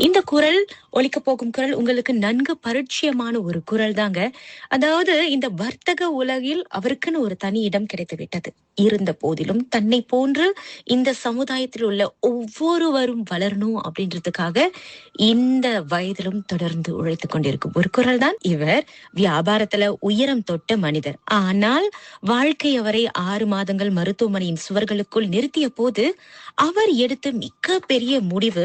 இந்த குரல் ஒலிக்க போகும் குரல் உங்களுக்கு நன்கு பரிச்சயமான ஒரு குரல் தாங்க. அதாவது இந்த வர்த்தக உலகில் அவருக்குன்னு ஒரு தனி இடம் கிடைத்து விட்டது. இருந்த போதிலும் தன்னை போன்று இந்த சமுதாயத்தில் உள்ள ஒவ்வொருவரும் வளரணும் அப்படின்றதுக்காக இந்த வயதிலும் தொடர்ந்து உழைத்துக் கொண்டிருக்கும் ஒரு குரல் தான் இவர். வியாபாரத்துல உயரம் தொட்ட மனிதர். ஆனால் வாழ்க்கை அவரை 6 மாதங்கள் மருத்துவமனையின் சுவர்களுக்குள் நிறுத்திய போது அவர் எடுத்த மிக பெரிய முடிவு,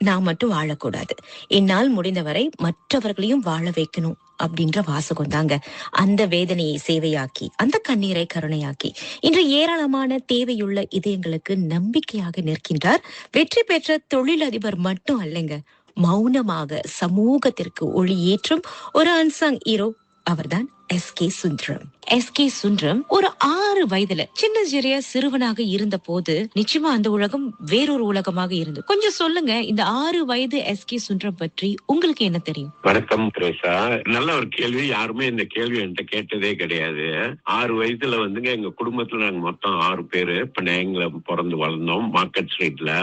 நான் மட்டும் வாழக்கூடாது, என்னால் முடிந்தவரை மற்றவர்களையும் வாழ வைக்கணும் அப்படின்ற வாசகம் தாங்க. அந்த வேதனையை சேவையாக்கி, அந்த கண்ணீரை கருணையாக்கி, இன்று ஏராளமான தேவையுள்ள இதயங்களுக்கு நம்பிக்கையாக நிற்கின்றார். வெற்றி பெற்ற தொழிலதிபர் மட்டும் அல்லங்க, மௌனமாக சமூகத்திற்கு ஒளி ஏற்றும் ஒரு அன்சங் ஹீரோ அவர்தான் எஸ்.கே. சுந்தரம். எஸ்.கே. சுந்தரம் ஒரு 6 வயதுல சின்ன சிறுவனாக இருந்த போது நிச்சயமா அந்த உலகம் வேறொரு உலகமாக இருந்தது. கொஞ்சம் சொல்லுங்க, இந்த 6 வயது எஸ்.கே. சுந்தரம் பற்றி உங்களுக்கு என்ன தெரியும்? வணக்கம் திரேசா. நல்ல ஒரு கேள்வி. யாருமே இந்த கேள்வி என்கிட்ட கேட்டதே கிடையாது. 6 வயசுல வந்துங்க எங்க குடும்பத்துல நாங்க மொத்தம் 6 பேரு பினாங்ல பிறந்து வளர்ந்தோம், மார்க்கெட் ஸ்ட்ரீட்ல.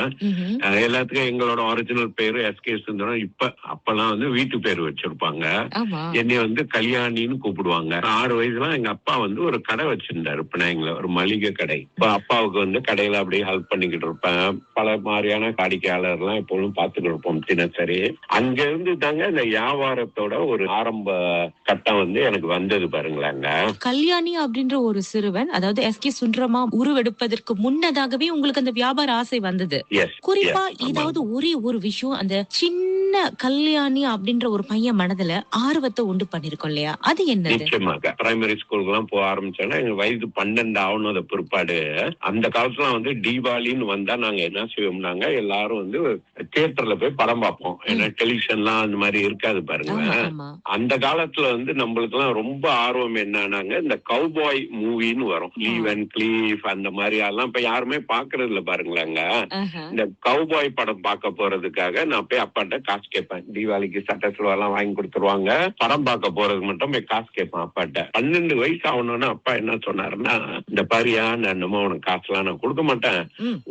எல்லாத்துக்கும் எங்களோட ஒரிஜினல் பேரு எஸ்.கே. சுந்தரம். அப்பெல்லாம் வந்து வீட்டு பேரு வச்சிருப்பாங்க. என்னைய வந்து கல்யாணின்னு கூப்பிடுவாங்க. 6 வயசுல எங்க அப்பா வந்து ஒரு கடை வச்சிருந்தாரு பினாங்ல, ஒரு மளிகை கடை. இப்ப அப்பாவுக்கு வந்து கடையில அப்படியே ஹெல்ப் பண்ணிக்கிட்டு இருப்பேன். பல மாதிரியான வாடிக்கையாளர் எல்லாம் எப்பொழுதும் பார்த்துட்டு இருப்போம் தினசரி. அங்க இருந்து தாங்க இந்த வியாபாரத்தோட ஒரு ஆரம்ப கட்டம் வந்து எனக்கு வந்தது பாருங்களாங்க. கல்யாணி அப்படின்ற ஒரு சிறுவன், அதாவது எஸ்.கே. சுந்தரமா உருவெடுப்பதற்கு முன்னதாகவே உங்களுக்கு அந்த வியாபார ஆசை வந்தது. குறிப்பா ஏதாவது ஒரே ஒரு விஷயம் அந்த சின்ன கல்யாணி அப்படின்ற ஒரு பையன் மனதுல ஆர்வத்தை உண்டு பண்ணிருக்கோம் இல்லையா, அது என்னது? நிச்சயமாக பிரைமரி ஸ்கூலுக்கு எல்லாம் போக ஆரம்பிச்சோன்னா எங்க வயது 12 ஆகணும் பிற்பாடு. அந்த காலத்துல வந்து தீபாவளின்னு வந்தா நாங்க என்ன செய்வோம்னாங்க, எல்லாரும் வந்து தியேட்டர்ல போய் படம் பார்ப்போம். ஏன்னா டெலிவிஷன்லாம் அந்த மாதிரி இருக்காது பாருங்க. அந்த காலத்துல வந்து நம்மளுக்கு எல்லாம் ரொம்ப ஆர்வம் என்னன்னாங்க, இந்த கவுபாய் மூவின்னு வரும், லீவ் அண்ட் கிளீஃப் அந்த மாதிரி எல்லாம் இப்ப யாருமே பாக்குறது இல்ல பாருங்களாங்க. இந்த கவுபாய் படம் பார்க்க போறதுக்காக நான் போய் அப்பாட்ட காசு கேட்பேன். தீபாவளிக்கு சட்டை சுவெல்லாம் வாங்கி கொடுத்துருவாங்க. படம் பார்க்க போறதுக்கு மட்டும் போய் காசு கேட்பேன் அப்பாட்ட. 12 வயசு ஆகணும்னு அப்பா என்ன சொன்னாருன்னா, இந்த பாரியா, நான் என்னமோ உனக்கு காசுலாம் நான் கொடுக்க மாட்டேன்,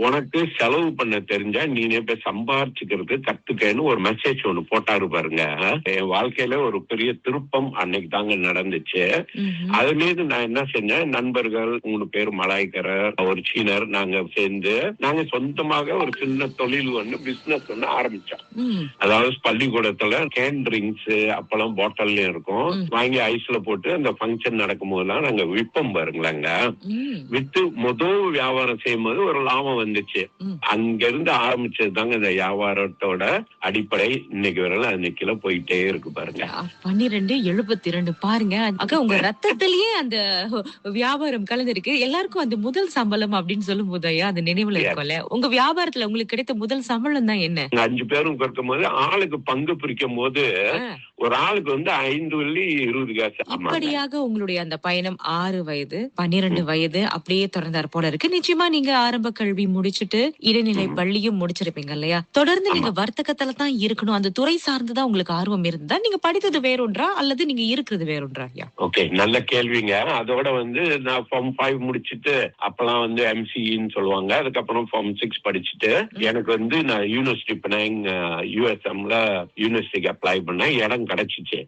உனக்கு செலவு பண்ண தெரிஞ்சா நீனே போய் சம்பாரிச்சுக்கிறது கத்துக்கன்னு ஒரு மெசேஜ் ஒண்ணு போட்டாரு பாருங்க. என் வாழ்க்கையில ஒரு பெரிய திருப்பம் அன்னைக்கு தாங்க நடந்துச்சு. அது மீது நான் என்ன செஞ்சேன், நண்பர்கள் 3 பேர் மலாய்க்காரர், ஒரு சீனர், நாங்க சேர்ந்து நாங்க சொந்தமாக ஒரு சின்ன தொழில் ஒண்ணு, பிசினஸ் ஒண்ணு ஆரம்பிச்சோம். அதாவது பள்ளிக்கூடத்துல கேன் ட்ரிங்க்ஸ் அப்பெல்லாம் பாட்டில் இருக்கும், வாங்கி ஐஸ்ல போட்டு அந்த ஃபங்க்ஷன் நடக்கும் போதெல்லாம் நாங்க விற்போம் பாருங்களாங்க. வித்து முதல் வியாபாரம் செய்யும் போது ஒரு லாபம் வந்துச்சு. அங்க இருந்து ஆரம்பிச்சது தாங்க இந்த வியாபாரத்தோட அடிப்படை. இன்னைக்கு வரல அன்னைக்குல போயிட்டே இருக்கு பாருங்க. 1272 பாருங்க. அக்கா, உங்க ரத்தத்திலேயே அந்த வியாபாரம் கலந்துருக்கு. எல்லாருக்கும் அந்த முதல் சம்பளம் அப்படின்னு சொல்லும் போது அது நினைவுல இருக்கும்ல. உங்க வியாபாரத்துல உங்களுக்கு கிடைத்த முதல் சம்பளம் தான் என்ன? 5 பேரும் இருக்கும் போது ஆளுக்கு பங்கு பிரிக்கும் போது ஒரு ஆளுக்கு வந்து 5 வெள்ளி 20 காசு. இப்படியாக உங்களுடைய அந்த பயணம் 6 வயது 12 வயது அப்படியே தொடர்ந்தார் போல இருக்கு. நிச்சயமா நீங்க ஆரம்ப கல்வி முடிச்சுட்டு இடைநிலை பள்ளியும் முடிச்சிருப்பீங்க இல்லையா? தொடர்ந்து நீங்க வர்த்தகத்துல தான் இருக்கணும், அந்த துறை சார்ந்துதான் உங்களுக்கு ஆர்வம் இருந்தா, நீங்க படித்தது வேறொன்றா அல்லது நீங்க இருக்கிறது வேறொன்றா? ஓகே, நல்ல கேள்விங்க. அதோட வந்து நான் ஃபார்ம் 5 முடிச்சுட்டு, அப்பெல்லாம் வந்து எம்சின்னு சொல்லுவாங்க, அதுக்கப்புறம் ஃபார்ம் 6 படிச்சுட்டு எனக்கு வந்து நான் யூனிவர்சிட்டி பினாங் யூஎஸ்எம்ல யூனிவர்சிட்டிக்கு அப்ளை பண்ண இடம் கிடைச்சிச்சு.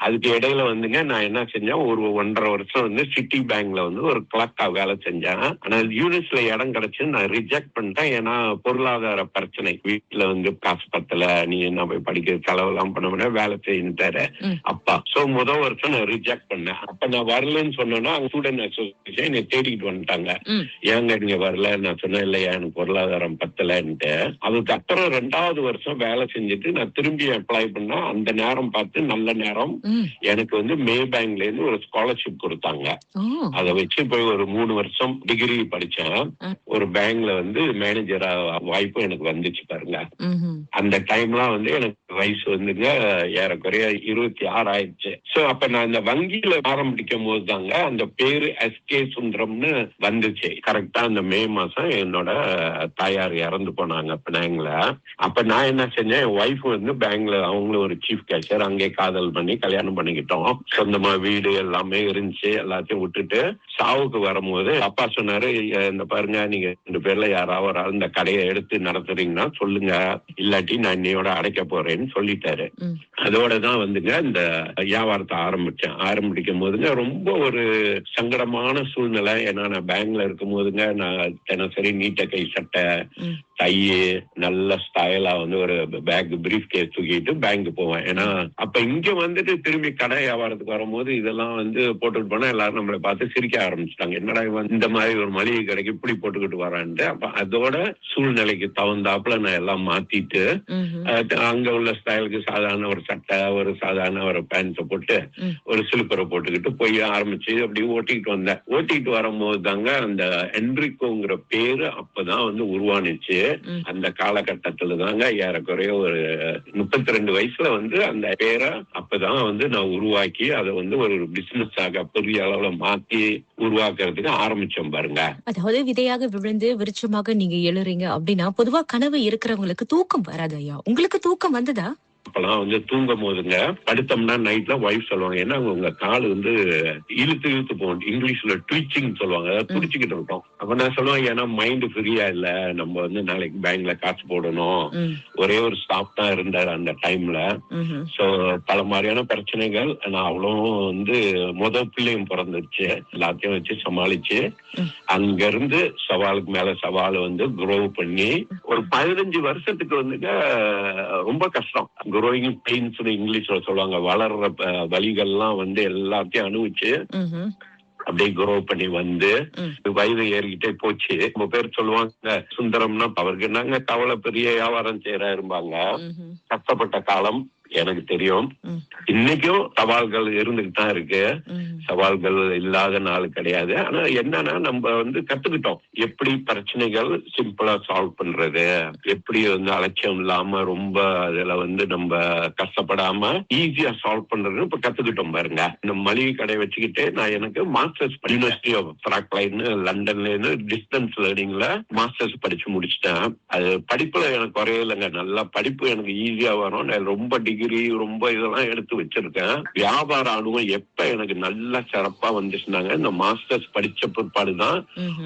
அதுக்கு இடையில வந்துங்க நான் என்ன செஞ்சேன், ஒரு 1.5 வருஷம் வந்து சிட்டி பேங்க்ல வந்து ஒரு கிளர்க்கா வேலை செஞ்சேன். ஆனா யூனிவர்சிட்டியில இடம் கிடைச்சு நான் ரிஜெக்ட் பண்ணிட்டேன். ஏன்னா பொருளாதார பிரச்சனை, வீட்டுல வந்து காசு பத்தல, நீ என்ன போய் படிக்கிற செலவு எல்லாம் பண்ண முடியாது, வேலை செய்யிட்டாரு அப்பா. சோ முதல் வருஷம் நான் ரிஜெக்ட் பண்ணேன். அப்ப நான் வரலன்னு சொன்னேன்னா ஸ்டூடெண்ட் அசோசியேஷன் என்னை தேடிக்கிட்டு வந்துட்டாங்க. ஏங்க நீங்க வரல? நான் சொன்னேன், இல்லையா எனக்கு பொருளாதாரம் பத்தலன்ட்டு. அதுக்கப்புறம் 2வது வருஷம் வேலை செஞ்சுட்டு நான் திரும்பி அப்ளை பண்ணா, அந்த நேரம் பார்த்து நல்ல நேரம் எனக்கு வந்து மே பேங்க்ல இருந்து ஒரு ஸ்காலர்ஷிப் கொடுத்தாங்க. அதை வச்சு போய் ஒரு 3 வருஷம் டிகிரி படிச்சேன். ஒரு பேங்க்ல வந்து மேனேஜரா வாய்ப்பு எனக்கு வந்துச்சு பாருங்க. அந்த டைம்லாம் வந்து எனக்கு வயசு வந்துங்க ஏறக்குறைய 26 ஆயிடுச்சு. சோ அப்ப நான் இந்த வங்கியில ஆரம்பிக்கும் போது தாங்க அந்த பேரு எஸ்கே சுந்தரம்னு வந்துச்சு. கரெக்டா அந்த மே மாசம் என்னோட தாயார் இறந்து போனாங்க பினாங்ல. அப்ப நான் என்ன செஞ்சேன், என் ஒய்ஃப் வந்து பேங்க்ல அவங்களும் ஒரு சீஃப் கேஷியர், அங்கே காதல் பண்ணி கல்யாணம் பண்ணிக்கிட்டோம். சொந்தமா வீடு எல்லாமே இருந்துச்சு. எல்லாத்தையும் விட்டுட்டு சாவுக்கு வரும்போது அப்பா சொன்னாரு, இந்த பாருங்க நீங்க 2 பேர்ல யாராவது ஒரு ஆள் இந்த கடையை எடுத்து நடத்துறீங்கன்னா சொல்லுங்க, இல்லாட்டி நான் இன்னையோட அடைக்க போறேன்னு சொல்லிட்டாரு. அதோட தான் வந்துங்க இந்த வியாபாரத்தை ஆரம்பிக்கும் போதுங்க ரொம்ப ஒரு சங்கடமான சூழ்நிலை. ஏன்னா நான் பேங்க்ல இருக்கும் போதுங்க நான் தினசரி நீட்ட கை சட்டை, டை, நல்ல ஸ்டைலா வந்து ஒரு பேக் பிரீஃப் கேஸ் தூக்கிட்டு பேங்க் போவேன். ஏன்னா அப்ப இங்க வந்துட்டு திரும்பி கடை வியாபாரத்துக்கு வரும்போது இதெல்லாம் வந்து போட்டுட்டு போனா எல்லாரும் நம்மளை பார்த்து சிரிக்க ஆரம்பிச்சிட்டாங்க. என்னடா இவன் இந்த மாதிரி ஒரு மளிகை கடைக்கு இப்படி போட்டுக்கிட்டு வரான்ட்டு. அப்ப அதோட சூழ்நிலைக்கு தகுந்தாப்புல நான் எல்லாம் மாத்திட்டு அங்க உள்ள ஸ்டைலுக்கு சாதாரண ஒரு சட்டை, ஒரு சாதாரண ஒரு பேண்ட் போட்டு ஒரு சிலுப்பரை போட்டுக்கிட்டு போய் ஆரம்பிச்சு அப்படி ஓட்டிக்கிட்டு வரும்போது தாங்க அந்த என்ரிகோங்கிற பேரு அப்பதான் வந்து உருவானுச்சு. அந்த காலகட்டத்துல தாங்க ஏறக்குறைய ஒரு 32 வயசுல வந்து அந்த பேரை அப்பதான் வந்து நான் உருவாக்கி அதை வந்து ஒரு பிசினஸ் ஆக பெரிய அளவுல மாத்தி உருவாக்குறதுக்கு ஆரம்பிச்சோம் பாருங்க. அதாவது விதையாக விழுந்து விருட்சமாக நீங்க எழுறீங்க அப்படின்னா பொதுவா கனவு இருக்கிறவங்களுக்கு தூக்கம் வராது ஐயா. உங்களுக்கு தூக்கம் வந்ததா? அப்பெல்லாம் வந்து தூங்கும் போதுங்க படுத்தோம்னா நைட்ல ஒய்ஃப் சொல்லுவாங்க, ஏன்னா உங்க கால் வந்து இழுத்து போகும். இங்கிலீஷ்ல ட்விச்சிங் சொல்லுவாங்க, அதாவது துடிச்சுக்கிட்டு இருக்கோம். அப்ப நான் சொல்லுவேன், ஏன்னா மைண்ட் ஃப்ரீயா இல்ல, நம்ம வந்து நாளைக்கு பேங்க்ல காசு போடணும். ஒரே ஒரு ஸ்டாப் தான் இருந்தாரு அந்த டைம்ல. சோ பல மாதிரியான பிரச்சனைகள். நான் அவ்வளோ வந்து பிள்ளையும் பிறந்துருச்சு. எல்லாத்தையும் வச்சு சமாளிச்சு அங்க இருந்து சவாலுக்கு மேல சவால் வந்து குரோ பண்ணி ஒரு 15 வருஷத்துக்கு வந்துங்க ரொம்ப கஷ்டம். குரோயிங் பெயின்ஸ் இங்கிலீஷ்ல சொல்லுவாங்க. வளர்ற வலிகள்லாம் வந்து எல்லாத்தையும் அனுபவிச்சு அப்படியே குரோ பண்ணி வந்து வயது ஏறிக்கிட்டே போச்சு. ரொம்ப பேர் சொல்லுவாங்க சுந்தரம்னா அவருக்கு என்னங்க கவலை, பெரிய வியாபாரம் செய்யறாருப்பாங்க. கஷ்டப்பட்ட காலம் எனக்கு தெரியும். இன்னைக்கும் சவால்கள் இருந்துகிட்டு தான் இருக்கு. சவால்கள் இல்லாத நாள் கிடையாது. ஆனா என்னன்னா நம்ம வந்து கத்துக்கிட்டோம் எப்படி பிரச்சனைகள் சிம்பிளா சால்வ் பண்றது, எப்படி வந்து அலட்சியம் இல்லாம ரொம்ப அதுல வந்து நம்ம கஷ்டப்படாம ஈஸியா சால்வ் பண்றதுன்னு இப்ப கத்துக்கிட்டோம் பாருங்க. இந்த மளிகை கடை வச்சுக்கிட்டு நான் எனக்கு மாஸ்டர்ஸ் யூனிவர்சிட்டி ஆஃப் பிராக்லைன் லண்டன்ல இருந்து டிஸ்டன்ஸ் லேர்னிங்ல மாஸ்டர்ஸ் படிச்சு முடிச்சிட்டேன். அது படிப்புல எனக்கு குறையில்லைங்க. நல்லா படிப்பு எனக்கு ஈஸியா வரும். நான் ரொம்ப டிகிரி ரொம்ப இதெல்லாம் எடுத்து வச்சிருக்கேன். வியாபார அனுபவம் எப்ப எனக்கு நல்லா சிறப்பா வந்துச்சுனாங்க இந்த மாஸ்டர்ஸ் படிச்ச பிற்பாடுதான்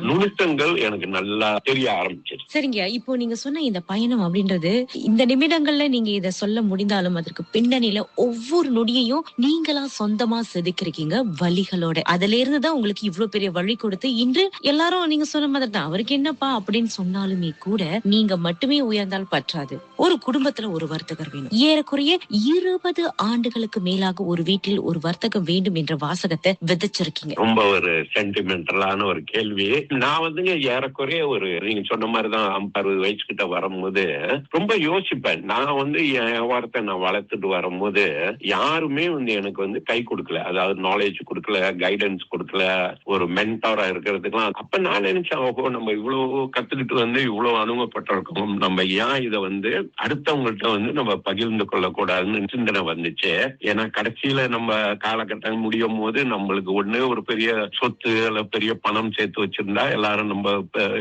நுணுக்கங்கள் எனக்கு நல்லா தெரிய ஆரம்பிச்சிருச்சு. சரிங்க, இப்போ நீங்க சொன்ன இந்த பயணம் அப்படின்றது இந்த நிமிடங்கள்ல நீங்க இத சொல்ல முடிந்தாலும் அதற்கு பின்னணியில ஒவ்வொரு நொடியையும் நீங்களா சொந்தமா செதுக்கிருக்கீங்க வழிகளோட. அதுல இருந்துதான் உங்களுக்கு இவ்வளவு பெரிய வழி கொடுத்து இன்று எல்லாரும் நீங்க சொன்ன மாதிரி தான் அவருக்கு என்னப்பா அப்படின்னு சொன்னாலுமே கூட நீங்க மட்டுமே உயர்ந்தால் பற்றாது. ஒரு குடும்பத்துல ஒரு வர்த்தகர் வேணும். ஏறக்குறைய 20 ஆண்டுகளுக்கு மேலாக ஒரு வீட்டில் ஒரு வர்த்தகம் வேண்டும் என்ற வாசகத்தை விதைச்சிருக்கீங்க. ரொம்ப ஒரு சென்டிமெண்டலான ஒரு கேள்வி. நான் வந்துங்க ஏறக்குறைய ஒரு நீங்க சொன்ன மாதிரிதான் 50-60 வயசுகிட்ட வரும்போது ரொம்ப யோசிப்பேன். நான் வந்து என் வியாபாரத்தை நான் வளர்த்துட்டு வரும்போது யாருமே வந்து எனக்கு வந்து கை கொடுக்கல. அதாவது நாலேஜ் கொடுக்கல, கைடன்ஸ் கொடுக்கல, ஒரு மென்டாரா இருக்கிறதுக்குலாம். அப்ப நான் நினைச்சேன், ஓஹோ நம்ம இவ்வளவு கத்துக்கிட்டு வந்து இவ்வளவு அனுபவப்பட்டிருக்கோம், நம்ம ஏன் இதை வந்து அடுத்தவங்கள்ட்ட வந்து நம்ம பகிர்ந்து கொள்ளக்கூடாதுன்னு சிந்தனை வந்துச்சு. ஏன்னா கடைசியில நம்ம காலகட்டம் முடியும் போது நம்மளுக்கு ஒண்ணு ஒரு பெரிய சொத்து அல்ல பெரிய பணம் சேர்த்து வச்சிருந்தா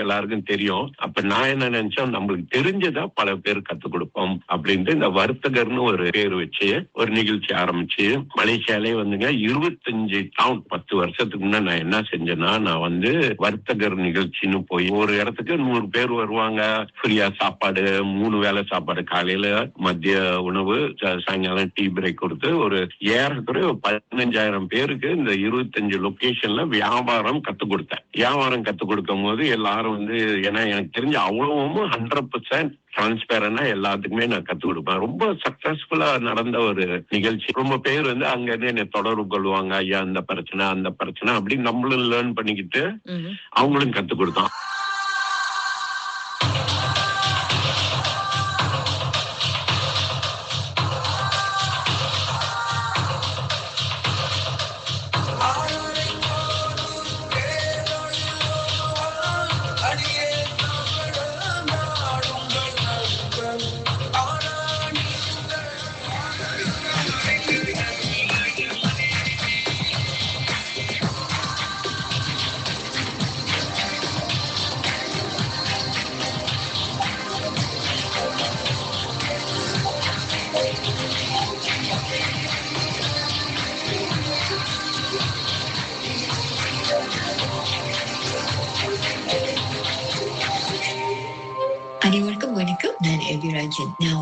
எல்லாருக்கும் தெரியும். அப்ப நான் என்ன நினைச்சேன், நம்மளுக்கு தெரிஞ்சதா பல பேர் கத்துக் கொடுப்போம் அப்படின்ட்டு இந்த வர்த்தகர்னு ஒரு பேர் வச்சு ஒரு நிகழ்ச்சி ஆரம்பிச்சு மலேசியாலே வந்துங்க 25 டவுன் 10 வருஷத்துக்கு முன்ன நான் என்ன செஞ்சேன்னா, நான் வந்து வர்த்தகர் நிகழ்ச்சின்னு போய் ஒரு இடத்துக்கு 100 பேர் வருவாங்க. ஃப்ரீயா சாப்பாடு, 3 வேளை சாப்பாடு, காலையில மதிய உணவு, சாயங்காலம் டீ பிரேக் கொடுத்து ஒரு ஏறக்குறைய 15,000 பேருக்கு இந்த 25 லொகேஷன்ல வியாபாரம் கத்துக் கொடுத்தேன். வியாபாரம் கத்துக் கொடுக்கும் போது எல்லாரும் வந்து, ஏன்னா எனக்கு தெரிஞ்ச அவ்வளவும் 100% டிரான்ஸ்பேரண்டா எல்லாத்துக்குமே நான் கத்துக் கொடுப்பேன். ரொம்ப சக்சஸ்ஃபுல்லா நடந்த ஒரு நிகழ்ச்சி. ரொம்ப பேர் வந்து அங்க இருந்து என்னை தொடர்பு கொள்வாங்க, ஐயா அந்த பிரச்சனை அந்த பிரச்சனை அப்படின்னு நம்மளும் லேர்ன் பண்ணிக்கிட்டு அவங்களும் கத்துக் கொடுத்தோம்.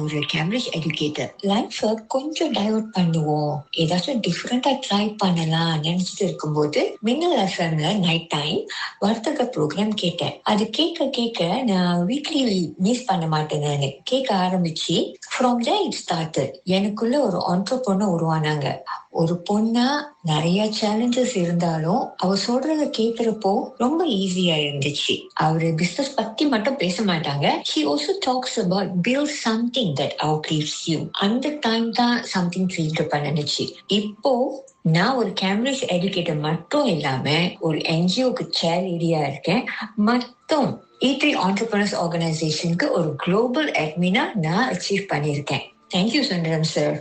ஒரு கேம்பிரிட்ஜ் எஜுகேட்டர். லைஃப கொஞ்சம் டைவர்ட் பண்ணுவோம், ஏதாச்சும் டிஃப்ரெண்டா ட்ரை பண்ணலாம் நினைச்சிட்டு இருக்கும்போது மின்னல் எஃப்எம்ல நைட் டைம் வர்த்தக ப்ரோக்ராம் கேட்டேன். அது கேட்க கேட்க நான் வீக்லி மிஸ் பண்ண மாட்டேன்னு கேட்க ஆரம்பிச்சு ஃப்ரம் தேர் இட் ஸ்டார்டட். எனக்குள்ள ஒரு ஆண்டர்பிரனர் உருவானாங்க. ஒரு பொண்ணா நிறைய சேலஞ்சஸ் இருந்தாலும் அவ சொல்றத கேக்குறப்போ ரொம்ப ஈஸியா இருந்துச்சு. அவரு பிசினஸ் பத்தி மட்டும் பேச மாட்டாங்க. He also talks about build something that outlives you. அந்த டைம் தான் சம்திங் ட்ரீட் பண்ணுச்சு. இப்போ நான் ஒரு கேம்பிரிட்ஜ் எஜுகேட்டர் மட்டும் இல்லாம ஒரு என்ஜிஓக்கு சேர் ஏரியா இருக்கேன். மொத்தம் E3 ஆண்டர்பிரனர்ஸ் ஆர்கனைசேஷனுக்கு ஒரு குளோபல் அட்மினா நான் அச்சீவ் பண்ணியிருக்கேன். Thank you Sundaram sir.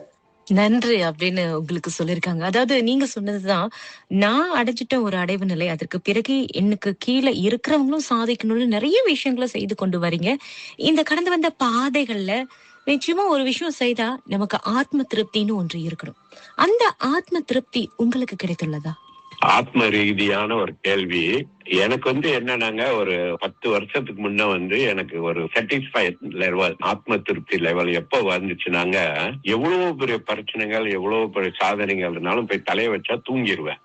நன்றி அப்படின்னு உங்களுக்கு சொல்லிருக்காங்க. அதாவது நீங்க சொன்னதுதான், நான் அடைஞ்சிட்ட ஒரு அடைவு நிலை. அதற்கு பிறகு எனக்கு கீழே இருக்கிறவங்களும் சாதிக்கணும்னு நிறைய விஷயங்களை செய்து கொண்டு வரீங்க. இந்த கடந்து வந்த பாதைகள்ல நிச்சயமா ஒரு விஷயம் செய்தா நமக்கு ஆத்ம திருப்தின்னு ஒன்று இருக்கணும். அந்த ஆத்ம திருப்தி உங்களுக்கு கிடைத்துள்ளதா? ஆத்ம ரீதியான ஒரு கேள்வி. எனக்கு என்னன்னாங்க, ஒரு 10 வருஷத்துக்கு முன்ன எனக்கு ஒரு சாட்டிஸ்ஃபைட் லெவல், ஆத்ம திருப்தி லெவல் எப்ப வந்துச்சுனாங்க, எவ்வளவு பெரிய பிரச்சனைகள் எவ்வளவு பெரிய சாதனைகள் இருந்தாலும் போய் தலைய வச்சா தூங்கிடுவேன்.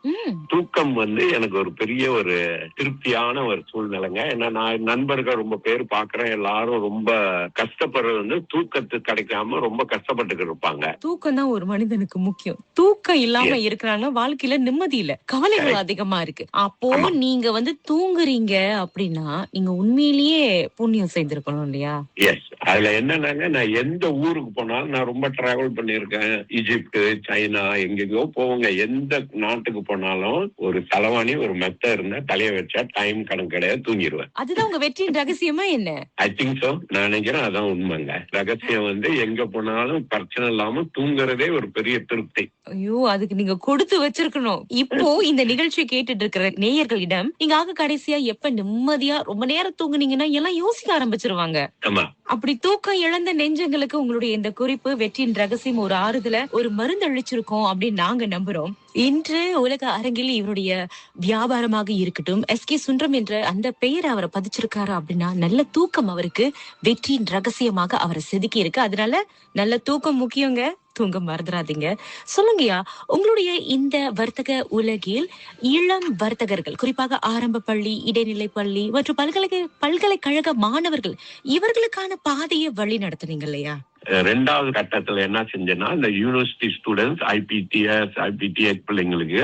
தூக்கம் எனக்கு ஒரு பெரிய ஒரு திருப்தியான ஒரு சூழ்நிலைங்க. ஏன்னா நான் நண்பர்கள் ரொம்ப பேர் பாக்குறேன், எல்லாரும் ரொம்ப கஷ்டப்படுறது தூக்கத்துக்கு கிடைக்காம ரொம்ப கஷ்டப்பட்டுக்கிட்டு இருப்பாங்க. தூக்கம் தான் ஒரு மனிதனுக்கு முக்கியம். தூக்கம் இல்லாம இருக்கிறாங்க, வாழ்க்கையில நிம்மதி இல்ல, கவலைகள் அதிகமா இருக்கு. அப்போ நீங்க தூங்குறீங்க அப்படின்னா நீங்க உண்மையிலேயே புண்ணியம் செய்திருக்கணும் இல்லையா? எஸ். அதுல என்னன்னாங்க, நான் எந்த ஊருக்கு போனாலும், நான் ரொம்ப டிராவல் பண்ணிருக்கேன். ஈஜிப்ட், சைனா, எங்கெங்கோ போவோங்க. எந்த நாட்டுக்கு போனாலும் ஒரு தலைவாணி ஒரு மெத்த இருந்தா தலைய வச்சா டைம் கணக்கு கிடையாது, தூங்கிடுவேன். அதுதான் உங்க வெற்றியின் ரகசியமா என்ன? I think so. நான் நினைக்கிறேன் அதான் உண்மைங்க. ரகசியம் எங்க போனாலும் பிரச்சனை இல்லாம தூங்குறதே ஒரு பெரிய திருப்தி. ஐயோ, அதுக்கு நீங்க கொடுத்து வச்சிருக்கணும். இப்போ இந்த நிகழ்ச்சியை கேட்டுட்டு இருக்கிற நேயர்களிடம் நீங்க கடைசியா எப்ப நிம்மதியா ரொம்ப நேரம் தூங்குனீங்கன்னா எல்லாம் யோசிக்க ஆரம்பிச்சிருவாங்க. அப்படி தூக்கம் இழந்த நெஞ்சங்களுக்கு உங்களுடைய இந்த குறிப்பு வெற்றியின் ரகசியம் ஒரு ஆறுதல, ஒரு மருந்து அளிச்சிருக்கோம் அப்படின்னு நாங்க நம்புறோம். இன்று உலக அரங்கில் இவருடைய வியாபாரமாக இருக்கட்டும், எஸ்கே சுந்தரம் என்ற அந்த பெயர் அவரை பதிச்சிருக்காரு அப்படின்னா நல்ல தூக்கம் அவருக்கு வெற்றியின் ரகசியமாக அவரை செதுக்கி இருக்கு. அதனால நல்ல தூக்கம் முக்கியங்க, தூங்க மறந்துடாதீங்க. சொல்லுங்கயா, உங்களுடைய இந்த வர்த்தக உலகில் இளம் வர்த்தகர்கள், குறிப்பாக ஆரம்ப பள்ளி, இடைநிலை பள்ளி மற்றும் பல்கலைக்கழக மாணவர்கள், இவர்களுக்கான பாதையை வழி நடத்துனீங்க இல்லையா? ரெண்டாவது கட்டத்துல என்ன செஞ்சேன்னா, இந்த யூனிவர்சிட்டி ஸ்டூடெண்ட்ஸ், ஐபிடிஎஸ் பிள்ளைங்களுக்கு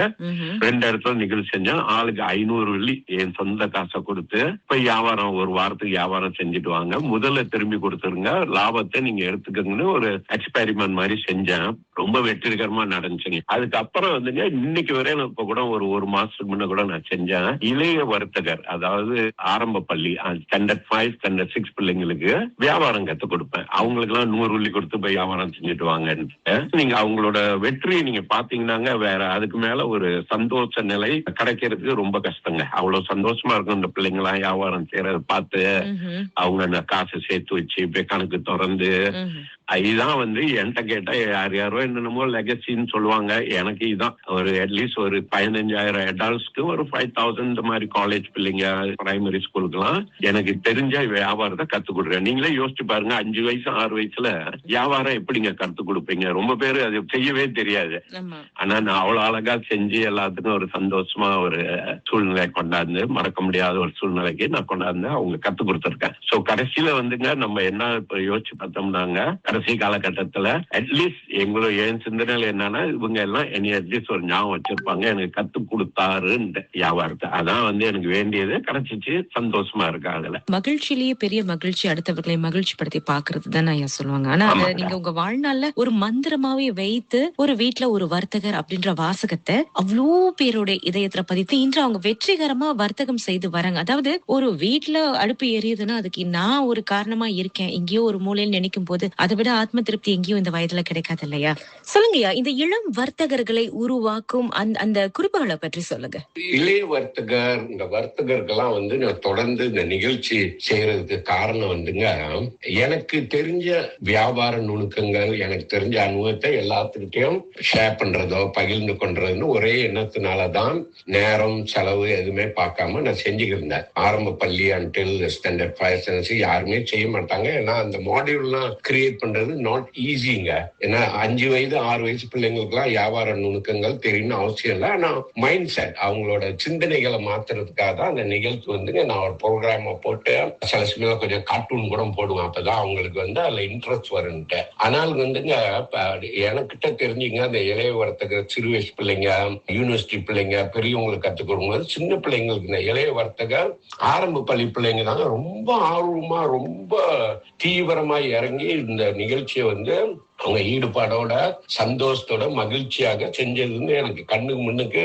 2 இடத்துல நிகழ்ச்சி செஞ்சேன். ஆளுக்கு 500 வெள்ளி என் சொந்த காசை கொடுத்து இப்ப வியாபாரம், ஒரு வாரத்துக்கு வியாபாரம் செஞ்சுட்டு வாங்க, முதல்ல திரும்பி கொடுத்துருங்க, லாபத்தை நீங்க எடுத்துக்கங்கன்னு ஒரு எக்ஸ்பெரிமெண்ட் மாதிரி செஞ்சேன். ரொம்ப வெற்றிகரமா நடந்துச்சுங்க. அதுக்கப்புறம் இன்னைக்கு வரையும் இப்ப கூட ஒரு மாசத்துக்கு முன்ன கூட நான் செஞ்சேன். இளைய வர்த்தகர், அதாவது ஆரம்ப பள்ளி ஸ்டாண்டர்ட் 5 ஸ்டாண்டர்ட் 6 பிள்ளைங்களுக்கு வியாபாரம் கத்து கொடுப்பேன். அவங்களுக்கு எல்லாம் 100 வெள்ளி கொடுத்து போய் வியாபாரம் செஞ்சுட்டு வாங்கன்னு. நீங்க அவங்களோட வெற்றியை நீங்க பாத்தீங்கன்னாங்க, வேற அதுக்கு மேல ஒரு சந்தோஷ நிலை கிடைக்கிறதுக்கு ரொம்ப கஷ்டங்க. அவ்வளவு சந்தோஷமா இருக்கும் இந்த பிள்ளைங்களா வியாபாரம் செய்யறத பார்த்து. அவங்க காசு சேர்த்து வச்சு இப்ப கணக்கு திறந்து, இதுதான் என்கிட்ட கேட்டா யாரோ என்னென்னமோ லெகசின்னு சொல்லுவாங்க. எனக்கு இதுதான் ஒரு அட்லீஸ்ட் ஒரு 15,000 அடல்ட்ஸ்க்கு ஒரு 5,000 இந்த மாதிரி காலேஜ் பிள்ளைங்க, பிரைமரி ஸ்கூலுக்குலாம் எனக்கு தெரிஞ்ச வியாபாரத்தை கத்து கொடுக்குறேன். நீங்களே யோசிச்சு பாருங்க, 5 வயசு 6 வயசுல வியாபாரம் எப்படிங்க கத்து கொடுப்பீங்க? ரொம்ப பேரு அது செய்யவே தெரியாது. ஆனா நான் அவ்வளவு அழகா செஞ்சு எல்லாத்துக்கும் ஒரு சந்தோஷமா ஒரு சூழ்நிலை கொண்டாந்து, மறக்க முடியாத ஒரு சூழ்நிலைக்கு நான் கொண்டாந்து அவங்க கத்து கொடுத்துருக்கேன். சோ கடைசியில நம்ம என்ன இப்ப யோசிச்சு பார்த்தோம்னாங்க, கடைசி காலகட்டத்துல அட்லீஸ்ட் என் சிந்தனையில என்னன்னா, இவங்க எல்லாம் என்னை அட்லீஸ்ட் ஒரு ஞாபகம் வச்சிருப்பாங்க, எனக்கு கத்து கொடுத்தாருன்னு வியாபாரத்தை. அதான் எனக்கு வேண்டியது கிடைச்சிச்சு. சந்தோஷமா இருக்கா. அதுல மகிழ்ச்சியிலேயே பெரிய மகிழ்ச்சி அடுத்தவர்களை மகிழ்ச்சி படுத்தி பாக்குறது தான் சொல்லுவாங்க. ஆனா அதை நீங்க உங்க வாழ்நாள்ல ஒரு மந்திரமாவே வைத்து ஒரு வீட்டுல ஒரு வர்த்தகர் அப்படின்ற வாசகத்தை அவ்வளோ பேரோட இதயத்துல பதித்து இன்று அவங்க வெற்றிகரமா வர்த்தகம் செய்து வராங்க. அதாவது ஒரு வீட்டுல அடுப்பு எரியுதுன்னா அதுக்கு நான் ஒரு காரணமா இருக்கேன், எங்கேயோ ஒரு மூலையில் நினைக்கும் போது அதை விட ஆத்ம திருப்தி எங்கேயும் இந்த வயதுல கிடைக்காது இல்லையா? சொல்லுங்கய்யா, இந்த இளம் வர்த்தகர்களை உருவாக்கும் அந்த குறிப்புகளை பற்றி சொல்லுங்க. இளைய வர்த்தகர், இந்த வர்த்தகர்கள்லாம் வந்து நான் தொடர்ந்து இந்த நிகழ்ச்சி செய்யறதுக்கு காரணம் வந்துங்க, எனக்கு தெரிஞ்ச வியாபார நுணுக்கங்கள், எனக்கு தெரிஞ்ச அனுபவத்தை எல்லாத்துக்கிட்டையும் ஷேர் பண்றதோ பகிர்ந்து கொண்டதுன்னு ஒரே எண்ணத்தினாலதான் நேரம் செலவு எதுவுமே பார்க்காம நான் செஞ்சுக்கிட்டு இருந்தேன். ஆரம்ப பள்ளி அன்டில் ஸ்டாண்டர்ட் 5 யாருமே செய்ய மாட்டாங்க. ஏன்னா அந்த மாடியூல்லாம் கிரியேட் பண்றது நாட் ஈஸிங்க. ஏன்னா 5 வயது 6 வயசு பிள்ளைங்களுக்கு எல்லாம் வியாபார நுணுக்கங்கள் தெரியணும்னு அவசியம் இல்லை. ஆனா மைண்ட் செட், அவங்களோட சிந்தனைகளை மாத்துறதுக்காக தான் அந்த நிகழ்ச்சி வந்துங்க நான் ஒரு ப்ரோக்ராம போட்டு சில சமயம் கொஞ்சம் கார்ட்டூன் கூட போடுவேன். அப்பதான் அவங்களுக்கு வந்து அதுல இன்ட்ரெஸ்ட் வரும்ட்டு. ஆனால் வந்துங்க எனக்கிட்ட தெரிஞ்சுங்க, அந்த இளைய வர்த்தக சிறு வயசு பிள்ளைங்க, யூனிவர்சிட்டி பிள்ளைங்க, பெரியவங்களுக்கு கத்துக் கொடுக்கும்போது சின்ன பிள்ளைங்களுக்கு இந்த இளைய வர்த்தக ஆரம்ப பள்ளி பிள்ளைங்க தாங்க ரொம்ப ஆர்வமா ரொம்ப தீவிரமா இறங்கி இந்த நிகழ்ச்சியை வந்து அவங்க ஈடுபாடோட சந்தோஷத்தோட மகிழ்ச்சியாக செஞ்சதுன்னு எனக்கு கண்ணுக்கு முன்னுக்கு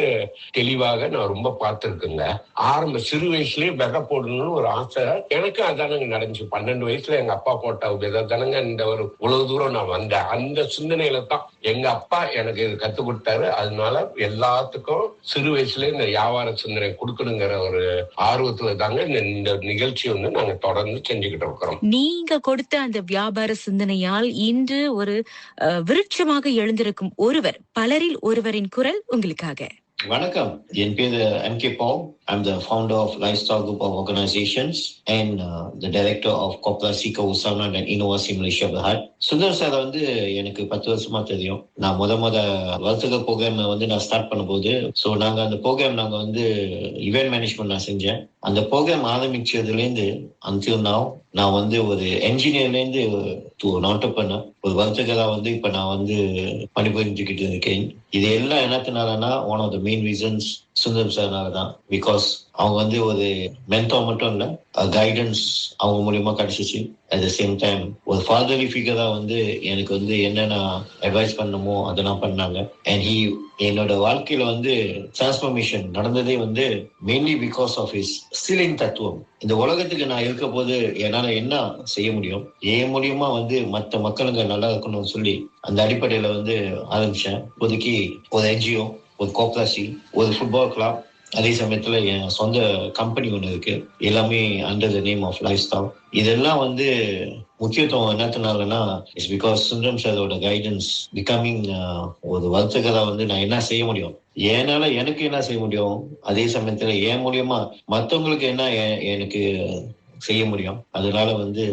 தெளிவாக நான் ரொம்ப பார்த்திருக்கேங்க. ஆரம்ப சிறு வயசுலயே விதை போடணும்னு ஒரு ஆசை எனக்கு அதானங்க நடந்துச்சு. 12 வயசுல எங்க அப்பா போட்ட விதை தானங்க இந்த ஒரு உலக தூரம் நான் வந்தேன். அந்த சிந்தனையில தான் எங்க அப்பா எனக்கு இது கத்துக் கொடுத்தாரு. அதனால எல்லாத்துக்கும் சிறு வயசுல இந்த வியாபார சிந்தனை கொடுக்கணுங்கிற ஒரு ஆர்வத்துல தாங்க இந்த நிகழ்ச்சி வந்து நாங்க தொடர்ந்து செஞ்சுக்கிட்டு இருக்கிறோம். நீங்க கொடுத்த அந்த வியாபார சிந்தனையால் இன்று ஒரு விருட்சமாக எழுந்திருக்கும் ஒருவர், பலரில் ஒருவரின் குரல் உங்களுக்காக. வணக்கம், என் பேர் MK Paul. I'm the founder of Lifestyle Group of Organizations and the director of Kopla Sika Usana and Innovasi Malaysia Berhad. Sundar sir வந்து எனக்கு 10 வருஷமா தெரியும். நான் முத வர்த்தக ப்ரோக்ராம் வந்து நான் ஸ்டார்ட் பண்ணும்போது, நாங்க அந்த ப்ரோக்ராம் நாங்க வந்து இவென்ட் மேனேஜ்மெண்ட் நான் செஞ்சேன். அந்த ப்ரோக்ராம் ஆரம்பிச்சதுலேருந்து until now நான் வந்து ஒரு என்ஜினியர்லேருந்து ஒரு ஆண்டர்பிரனர், ஒரு வர்த்தகரா வந்து இப்ப நான் வந்து பணிபுரிஞ்சுக்கிட்டு இருக்கேன். இது எல்லாம் என்னத்தினாலனா one of the main reasons Sundaram சார்னால தான். பிகாஸ் அவங்க வந்து ஒரு மென்டார் மட்டும் இல்ல, கைடன்ஸ் அவங்க மூலியமா கிடைச்சிச்சு. அட் த சேம் டைம் ஒரு ஃபாதர்லி ஃபிகரா வந்து எனக்கு வந்து என்னென்ன அட்வைஸ் பண்ணணுமோ அதெல்லாம் பண்ணாங்க. அண்ட் என்னோட வாழ்க்கையில வந்து டிரான்ஸ்ஃபர்மேஷன் நடந்ததே வந்து மெயின்லி பிகாஸ் ஆஃப் ஹிஸ் ஸ்டிலிங் தத்துவம். இந்த உலகத்துக்கு நான் இருக்க போது என்னால என்ன செய்ய முடியும், என் மூலியமா வந்து மற்ற மக்களுங்க நல்லா இருக்கணும்னு சொல்லி அந்த அடிப்படையில வந்து ஆரம்பிச்சேன். இப்போதைக்கு ஒரு NGO, ஒரு கோப்ராசி, ஒரு ஃபுட்பால் கிளப், அதே சமயத்துல என் சொந்த கம்பெனி ஒன்று இருக்கு. எல்லாமே under the name of life style. இதெல்லாம் வந்து முக்கியத்துவம் என்னத்தினாலன்னா இட்ஸ் பிகாஸ் சுந்தரம் சாரோட கைடன்ஸ். பிகமிங் ஒரு வர்த்தகரா வந்து நான் என்ன செய்ய முடியும், எனக்கு என்ன செய்ய முடியும், அதே சமயத்துல என் மூலியமா மற்றவங்களுக்கு என்ன எனக்கு செய்ய முடியும். அதனால வந்து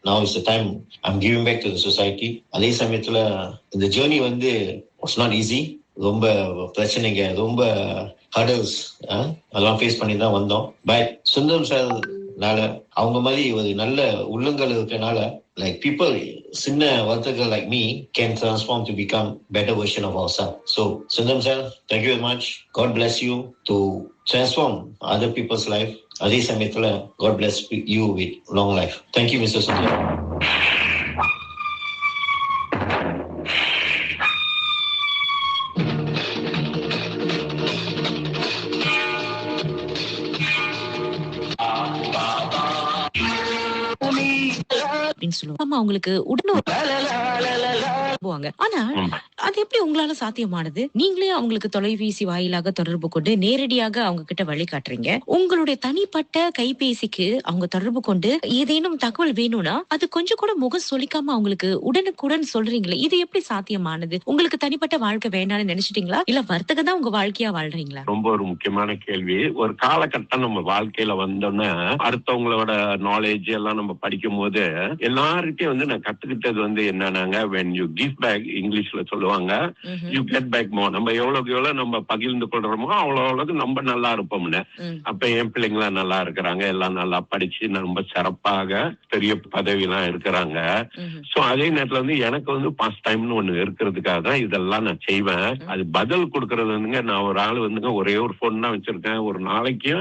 now is the time I'm giving back to the society. அதே சமயத்துல இந்த ஜேர்னி வந்து was not easy. ரொம்ப பிரச்சனைங்க, ரொம்ப ஹர்டல்ஸ் அதெல்லாம் ஃபேஸ் பண்ணி தான் வந்தோம். பட் சுந்தரம் சார்னால, அவங்க மாதிரி ஒரு நல்ல உள்ளங்கள் இருக்கனால, like people, சின்ன வர்த்தகர் like me can transform to become better version of ourselves. So Sundaram sir, thank you very much. God bless you to transform other people's life. அதே சமயத்துல God bless you with long life. Thank you, Mr. Sundaram. அவங்களுக்கு உடனே ஆனா அது எப்படி உங்களால சாத்தியமானது? நீங்களே அவங்களுக்கு தொலைபேசி வாயிலாக தொடர்பு கொண்டு நேரடியாக அவங்க கிட்ட வழிகாட்டுறீங்க. உங்களுடைய தனிப்பட்ட கைபேசிக்கு அவங்க தொடர்பு கொண்டு ஏதேனும் தகவல் வேணும்னா அது கொஞ்சம் கூட முகம் சொலிக்காம அவங்களுக்கு உடனுக்குடன் சொல்றீங்களே, இது எப்படி சாத்தியமானது? உங்களுக்கு தனிப்பட்ட வாழ்க்கை வேண்டாம்னு நினைச்சிட்டீங்களா, இல்ல வர்த்தகம் தான் உங்க வாழ்க்கையா வாழ்றீங்களா? ரொம்ப ஒரு முக்கியமான கேள்வி. ஒரு காலகட்டம் நம்ம வாழ்க்கையில வந்தோம்னா அடுத்தவங்களோட நாலேஜ் எல்லாம் நம்ம படிக்கும் போது எல்லார்கிட்டையும் வந்து நான் கத்துக்கிட்டது வந்து என்னன்னாங்க, when you give back, இங்கிலீஷ்ல சொல்லுவாங்க, you get back more. நம்ம எவ்வளவுக்கு எவ்வளவு நம்ம பகிர்ந்து கொள்றோமோ அவ்வளவுக்கு நம்ம நல்லா இருப்போம்னு. அப்ப என் பிள்ளைங்களா நல்லா இருக்கிறாங்க, எல்லாம் நல்லா படிச்சு ரொம்ப சிறப்பாக பெரிய பதவி எல்லாம் இருக்கிறாங்க. சோ அதே நேரத்துல வந்து எனக்கு வந்து பாஸ்ட் டைம்னு ஒண்ணு இருக்கிறதுக்காக தான் இதெல்லாம் நான் செய்வேன். அது பதில் கொடுக்கறது வந்துங்க, நான் ஒரு ஆள் வந்துங்க ஒரே ஒரு போன் தான் வச்சிருக்கேன். ஒரு நாளைக்கு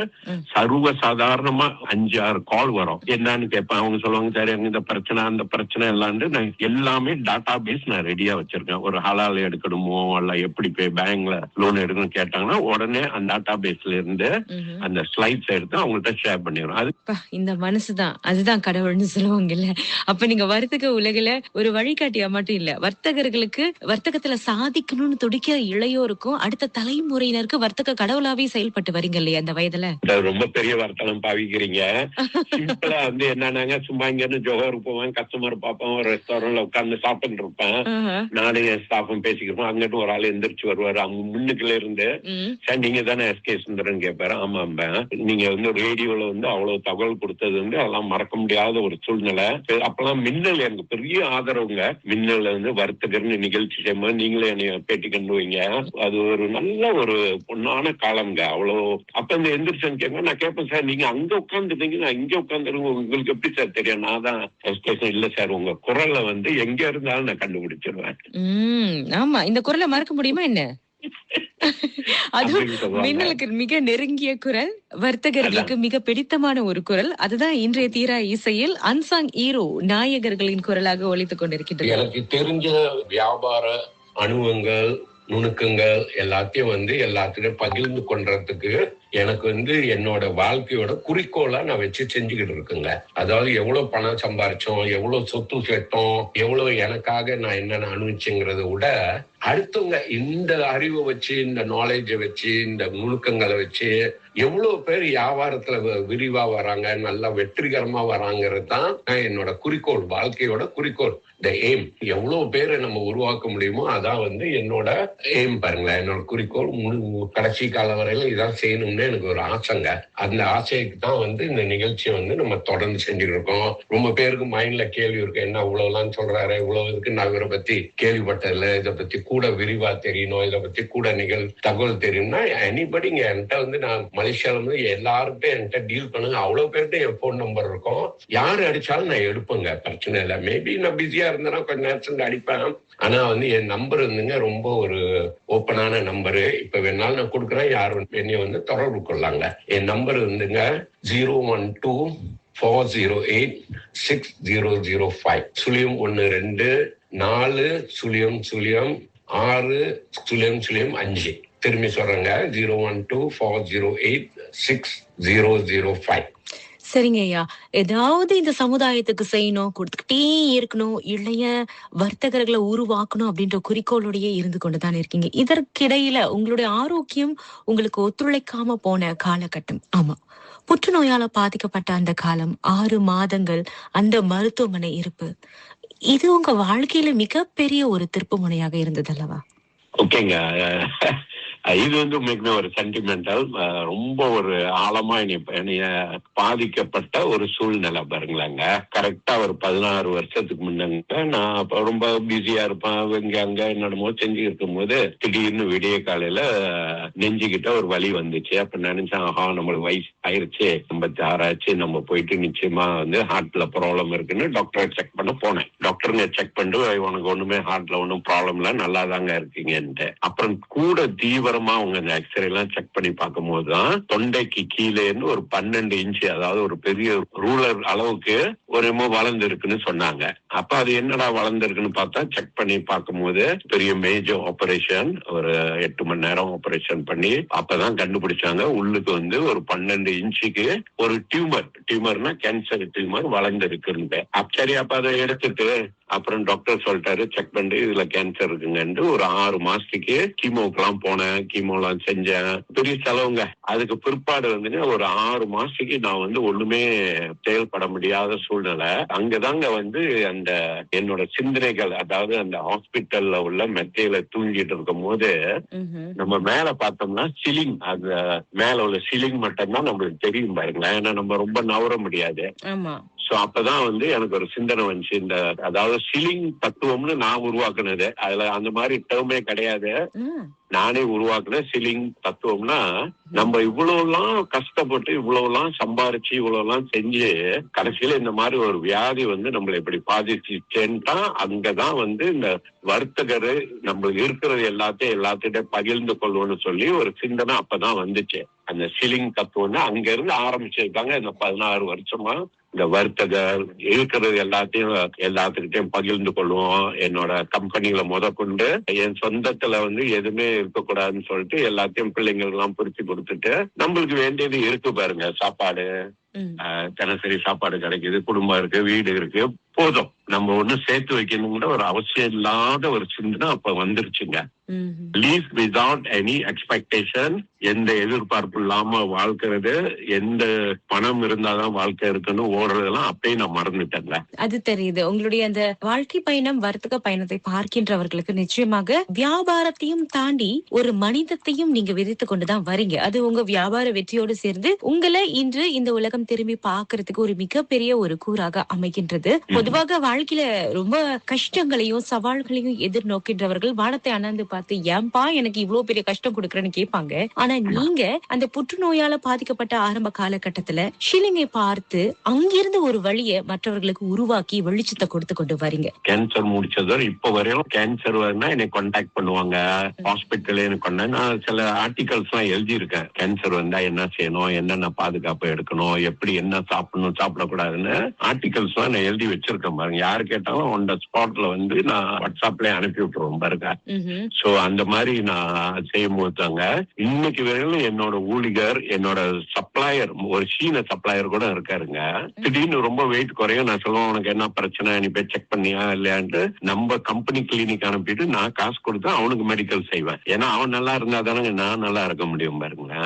சர்வ சாதாரணமா 5-6 கால் வரும். என்னன்னு கேட்பேன். அவங்க சொல்லுவாங்க, சரி இந்த பிரச்சனை அந்த பிரச்சனை எல்லாம் எல்லாமே டாட்டா பேஸ் நான் ரெடியா வச்சிருக்கேன். ஒரு ஹலால் எடுக்கணுமோ இல்ல எப்படி போய் பேங்க்ல லோன் எடுக்கணும் கேட்டாங்கன்னா உடனே அந்த டேட்டா பேஸ்ல இருந்து அந்த ஸ்லைட்ஸ் எடுத்து அவங்கள்ட்ட ஷேர் பண்ணிடுறோம். அது இந்த மனசுதான் அதுதான் கடவுள்னு சொல்லுவாங்கல்ல. அப்ப நீங்க வர்த்தக உலகில ஒரு வழிகாட்டியா மட்டும் இல்ல, வர்த்தகர்களுக்கு வர்த்தகத்துல சாதிக்கணும்னு துடிக்க இளையோருக்கும் அடுத்த தலைமுறையினருக்கு வர்த்தக கடவுளாவே செயல்பட்டு வரீங்க இல்லையா அந்த வயதுல? ரொம்ப பெரிய வார்த்தைலாம் பாவிக்கிறீங்க. சிம்பிளா வந்து என்னன்னாங்க, சும்மா இங்க இருந்து ஜோஹருக்கு போவேன், கஸ்டமர் பார்ப்பேன், ஒரு ரெஸ்டாரண்ட்ல உட்கார்ந்து சாப்பிட்டு இருப்பேன். நானும் என் ஸ்டாஃபும் பேசிக்கிறோம். அங்கிட்டு ஒரு ஆள் எந்திரிச்சு வருவாரு. அவங்க முன்னுக்குள்ள இருந்து, சார் நீங்க தானே எஸ்கே சுந்தரன் கேட்பாரு. ஆமாம்பேன். நீங்க வந்து ரேடியோல வந்து அவ்வளவு தகவல் கொடுத்தது வந்து அதெல்லாம் மறக்க முடியாத ஒரு சூழ்நிலை. அப்பெல்லாம் மின்னல் எனக்கு பெரிய ஆதரவுங்க. மின்னல் வந்து வர்த்தகர்னு நிகழ்ச்சி செய்யும்போது நீங்களே என்னை பேட்டி கண்டுவீங்க. அது ஒரு நல்ல ஒரு பொன்னான காலம்ங்க. அவ்வளவு அப்ப இந்த எந்திரிச்சன் கேட்க நான் கேட்பேன், சார் நீங்க அங்க உட்கார்ந்துட்டீங்க, நான் இங்க உட்கார்ந்துருங்க, உங்களுக்கு எப்படி சார் தெரியும்? நான் தான் எஸ்கேஷன். இல்ல சார், உங்க குரலை வந்து எங்க இருந்தாலும் நான் கண்டுபிடிச்சிருவேன். ஆமா, இந்த குரலை மறக்க முடியுமா என்ன? அதுவும் மின்னலுக்கு மிக நெருங்கிய குரல், வர்த்தகர்களுக்கு மிக பிடித்தமான ஒரு குரல். அதுதான் இன்றைய தீரா இசையில் அன்சாங் ஹீரோ நாயகர்களின் குரலாக ஒலித்துக் கொண்டிருக்கின்றது. எனக்கு தெரிஞ்ச வியாபார அனுபவங்கள், நுணுக்கங்கள் எல்லாத்தையும் வந்து எல்லாத்துக்கும் பகிர்ந்து கொள்றதுக்கு எனக்கு வந்து என்னோட வாழ்க்கையோட குறிக்கோளா நான் வச்சு செஞ்சுக்கிட்டு இருக்குங்க. அதாவது எவ்வளவு பணம் சம்பாரிச்சோம், எவ்வளவு சொத்து சேர்த்தோம், எவ்வளவு எனக்காக நான் என்னென்ன அனுபவிச்சுங்கிறத விட அடுத்தவங்க இந்த அறிவை வச்சு, இந்த நாலேஜை வச்சு, இந்த நுணுக்கங்களை வச்சு எவ்வளவு பேர் வியாபாரத்துல விரிவா வராங்க, நல்லா வெற்றிகரமா வராங்கிறது தான் என்னோட குறிக்கோள், வாழ்க்கையோட குறிக்கோள். இந்த எய்ம் எவ்வளவு பேரை நம்ம உருவாக்க முடியுமோ அதான் வந்து என்னோட எய்ம். பாருங்களேன், என்னோட குறிக்கோள் கடைசி காலம் வரையில இதான் செய்யணும்னு எனக்கு ஒரு ஆசைங்க. அந்த ஆசைக்கு தான் வந்து இந்த நிகழ்ச்சியை வந்து நம்ம தொடர்ந்து செஞ்சுட்டு இருக்கோம். ரொம்ப பேருக்கு மைண்ட்ல கேள்வி இருக்கு, என்ன இவ்வளவுலாம் சொல்றாரு, இவ்வளவு இருக்கு, நான் இவரை பத்தி கேள்விப்பட்டதில்ல, இதை பத்தி கூட விரிவா தெரியணும், இதை பத்தி கூட தகவல் தெரியும்னா எனிபடி என்கிட்ட வந்து நான் மலேசியால வந்து எல்லாருக்கும் என்கிட்ட டீல் பண்ணுங்க. அவ்வளவு பேர்கிட்ட என் போன் நம்பர் இருக்கும். யாரு அடிச்சாலும் நான் எடுப்பேங்க, பிரச்சனை இல்லை. மேபி நான் பிஸியா இருந்தேன்னா கொஞ்ச நேரத்துல அடிப்பேன். ஆனா வந்து என் நம்பர் வந்துங்க ரொம்ப ஒரு ஓப்பனான நம்பரு. இப்ப வேணாலும் நான் கொடுக்குறேன், யாரும் என்னைய வந்து தொடர்பு கொள்ளாங்க. என் நம்பர் வந்துங்க 012-408-6005 012-400-60005. திரும்பி சொல்றேங்க, 012-408-6005. சரிங்க ஐயா, ஏதாவது இந்த சமுதாயத்துக்கு செய்யணும், கொடுத்துக்கிட்டே இருக்கணும், இளைய வர்த்தகர்களை உருவாக்கணும் அப்படின்ற குறிக்கோளோடயே இருந்து கொண்டுதான் இருக்கீங்க. இதற்கிடையில உங்களுடைய ஆரோக்கியம் உங்களுக்கு ஒத்துழைக்காம போன காலகட்டம், ஆமா, புற்றுநோயால பாதிக்கப்பட்ட அந்த காலம், 6 மாதங்கள் அந்த மருத்துவமனை இருப்பு, இது உங்க வாழ்க்கையில மிகப்பெரிய ஒரு திருப்பு முனையாக இருந்தது அல்லவா? ஓகேங்க. இது வந்து உண்மைக்குமே ஒரு சென்டிமெண்டல், ரொம்ப ஒரு ஆழமா என்னைய பாதிக்கப்பட்ட ஒரு சூழ்நிலை பாருங்களாங்க. கரெக்டா ஒரு 16 வருஷத்துக்கு முன்னாங்க நான் அப்ப ரொம்ப பிஸியா இருப்பேன், இங்க அங்க என்னமோ செஞ்சு இருக்கும் போது திடீர்னு விடிய காலையில நெஞ்சுக்கிட்ட ஒரு வலி வந்துச்சு. அப்ப நினைச்சேன், ஆஹா நம்மளுக்கு வயசு ஆயிருச்சு, 56 ஆச்சு, நம்ம போயிட்டு நிச்சயமா வந்து ஹார்ட்ல ப்ராப்ளம் இருக்குன்னு டாக்டரை செக் பண்ண போனேன். டாக்டருங்க செக் பண்ணிட்டு உனக்கு ஒண்ணுமே ஹார்ட்ல ஒன்றும் ப்ராப்ளம் இல்ல, நல்லா தாங்க இருக்கீங்கன்ட்டு. அப்புறம் கூட தீவிரமா அவங்க இந்த எக்ஸ்ரே எல்லாம் செக் பண்ணி பார்க்கும் போதுதான் தொண்டைக்கு கீழே இருந்து ஒரு 12 இன்ச்சு, அதாவது ஒரு பெரிய ரூலர் அளவுக்கு ஒரு வளர்ந்து இருக்குன்னு சொன்னாங்க. அப்ப அது என்னடா வளர்ந்துருக்குன்னு பார்த்தா செக் பண்ணி பார்க்கும் போது பெரிய மேஜர் ஆபரேஷன், ஒரு 8 மணி நேரம் ஆபரேஷன் பண்ணி அப்பதான் கண்டுபிடிச்சாங்க உள்ளுக்கு வந்து ஒரு 12 இன்ச்சுக்கு ஒரு டியூமர்னா கேன்சர் டியூமர் வளர்ந்து இருக்குன்னு. சரி, அப்ப அதை எடுத்துட்டு அப்புறம் டாக்டர் சொல்லிட்டாரு, செக் பண்ணி இதுல கேன்சர் இருக்குங்கன்னு ஒரு 6 மாசத்துக்கு கீமோக்கு எல்லாம் போனேன், கீமோலாம் செஞ்சேன், பெரிய செலவுங்க. அதுக்கு பிற்பாடு வந்துங்க ஒரு 6 மாசத்துக்கு நான் வந்து ஒண்ணுமே செயல்பட முடியாத சூழ்நிலை. அங்கதாங்க வந்து அந்த என்னோட சிந்தனைகள், அதாவது அந்த ஹாஸ்பிட்டல்ல உள்ள மெத்தையில தூங்கிட்டு இருக்கும் போது நம்ம மேல பார்த்தோம்னா சிலிங், அந்த மேல உள்ள சிலிங் மட்டும்தான் நம்மளுக்கு தெரியும் பாருங்களேன், ஏன்னா நம்ம ரொம்ப நவர முடியாது. சோ அப்பதான் வந்து எனக்கு ஒரு சிந்தனை வந்துச்சு, இந்த அதாவது சிலிங் தத்துவம்னு நான் உருவாக்குனது, அதுல அந்த மாதிரி டேர்மே கிடையாது, நானே உருவாக்குன சிலிங் தத்துவம்னா நம்ம இவ்வளவு எல்லாம் கஷ்டப்பட்டு இவ்வளவு எல்லாம் சம்பாரிச்சு இவ்வளவு எல்லாம் செஞ்சு கடைசியில இந்த மாதிரி ஒரு வியாதி வந்து நம்மளை இப்படி பாதிச்சுட்டேன்ட்டா அங்கதான் வந்து இந்த வர்த்தகரு நம்ம இருக்கிறது எல்லாத்தையும் பகிர்ந்து கொள்வோம்னு சொல்லி ஒரு சிந்தனை அப்பதான் வந்துச்சு. அந்த ஷில்லிங் தத்துவம்னு அங்க இருந்து ஆரம்பிச்சிருக்காங்க. இந்த 16 வருஷமா இந்த வர்த்தக இருக்கிறது எல்லாத்துக்கிட்டையும் பகிர்ந்து கொள்வோம். என்னோட கம்பெனியில முதற்கொண்டு என் சொந்தத்துல எதுவுமே இருக்கக்கூடாதுன்னு சொல்லிட்டு எல்லாத்தையும் பிள்ளைங்களுக்கு எல்லாம் பிரிச்சு கொடுத்துட்டு, நம்மளுக்கு வேண்டியது இருக்கு பாருங்க, சாப்பாடு, தினசரி சாப்பாடு கிடைக்குது, குடும்பம் இருக்கு, வீடு இருக்கு, போதும். நம்ம ஒண்ணும் சேர்த்து வைக்கணுங்கிற ஒரு அவசியம் இல்லாத ஒரு சிந்தனை அப்ப வந்துருச்சுங்க. லீவ் வித்வுட் எனி எக்ஸ்பெக்டேஷன், எந்த எதிர்பார்ப்பு இல்லாம வாழ்க்கிறது, எந்த பணம் இருந்தாதான் வாழ்க்கை இருக்குன்னு ஓடுறதெல்லாம் அப்பயே நான் மறந்துட்டேங்க. அது தெரியுது. உங்களுடைய அந்த வாழ்க்கை பயணம், வர்த்தக பயணத்தை பார்க்கின்றவர்களுக்கு நிச்சயமாக வியாபாரத்தையும் தாண்டி ஒரு மனிதத்தையும் நீங்க விதைத்து கொண்டுதான் வரீங்க. அது உங்க வியாபார வெற்றியோடு சேர்ந்து உங்களை இன்று இந்த உலகம் திரும்பி பார்க்கறதுக்கு ஒரு மிகப்பெரிய ஒரு கூறாக அமைகின்றது. பொதுவாக வாழ்க்கையில ரொம்ப கஷ்டங்களையும் சவால்களையும் எதிர்நோக்கின்றவர்கள் வானத்தை அண்ணாந்து பார்த்து, ஏன்பா எனக்கு இவ்வளவு பெரிய கஷ்டம் கொடுக்குறேன்னு கேட்பாங்க. ஆனா நீங்க அந்த புற்றுநோயால பாதிக்கப்பட்ட ஆரம்ப காலகட்டத்துல ஷில்லிங்கை பார்த்து அங்கிருந்து ஒரு வழியை மற்றவர்களுக்கு உருவாக்கி வெளிச்சத்தை கொடுத்து கொண்டு வரீங்க. கேன்சர் முடிச்சதோட இப்ப வரையும் கேன்சர் வரனா என்னை கான்டாக்ட் பண்ணுவாங்க. ஹாஸ்பிட்டல் நான் சில ஆர்டிகல்ஸ் எல்லாம் எழுதி இருக்கேன். கேன்சர் வந்தா என்ன செய்யணும், என்னென்ன பாதுகாப்பு எடுக்கணும், எப்படி என்ன சாப்பிடணும், சாப்பிடக்கூடாதுன்னு ஆர்டிகல்ஸ் எல்லாம் நான் எழுதி வச்சிருக்கேன் பாருங்க. யாரு கேட்டாலும் ஆன் த ஸ்பாட்ல நான் வாட்ஸ்அப்ல அனுப்பி விட்டுருவோம் பாருங்க. சோ அந்த மாதிரி நான் செய்யும் போதுதாங்க இன்னைக்கு வரையிலும் என்னோட ஊழியர், என்னோட சப்ளையர், ஒரு சீன சப்ளையர் கூட இருக்காருங்க. திடீர்னு ரொம்ப வெயிட் குறையும், நான் சொல்லுவேன் உனக்கு என்ன பிரச்சனை, நீ போய் செக் பண்ணியா இல்லையான்ட்டு நம்ம கம்பெனி கிளினிக் அனுப்பிட்டு நான் காசு கொடுத்து அவனுக்கு மெடிக்கல் செய்வேன். ஏன்னா அவன் நல்லா இருந்தா தானே நான் நல்லா இருக்க முடியும் பாருங்க.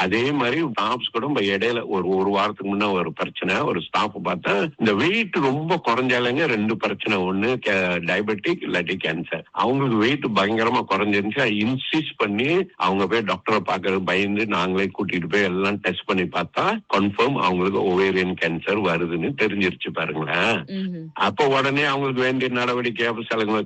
அதே மாதிரி ஸ்டாஃப்ஸ் கூட இடையில ஒரு வாரத்துக்கு முன்ன ஒரு பிரச்சனை, ஒரு ஸ்டாஃப் பார்த்தா இந்த வெயிட் ரொம்ப குறைஞ்சாலங்க 2 பிரச்சனை, ஒண்ணு டயபெட்டிக் இல்லாட்டி கேன்சர். அவங்களுக்கு வெயிட் பயங்கரமா குறைஞ்சிருந்துச்சு. இன்சிஸ்ட் பண்ணி அவங்க போய் டாக்டரை பாக்குறது பயந்து நாங்களே கூட்டிட்டு போய் எல்லாம் டெஸ்ட் பண்ணி பார்த்தா கன்ஃபார்ம் அவங்களுக்கு ஓவேரியன் கேன்சர் வருதுன்னு தெரிஞ்சிருச்சு பாருங்களேன். அப்ப உடனே அவங்களுக்கு வேண்டிய நடவடிக்கை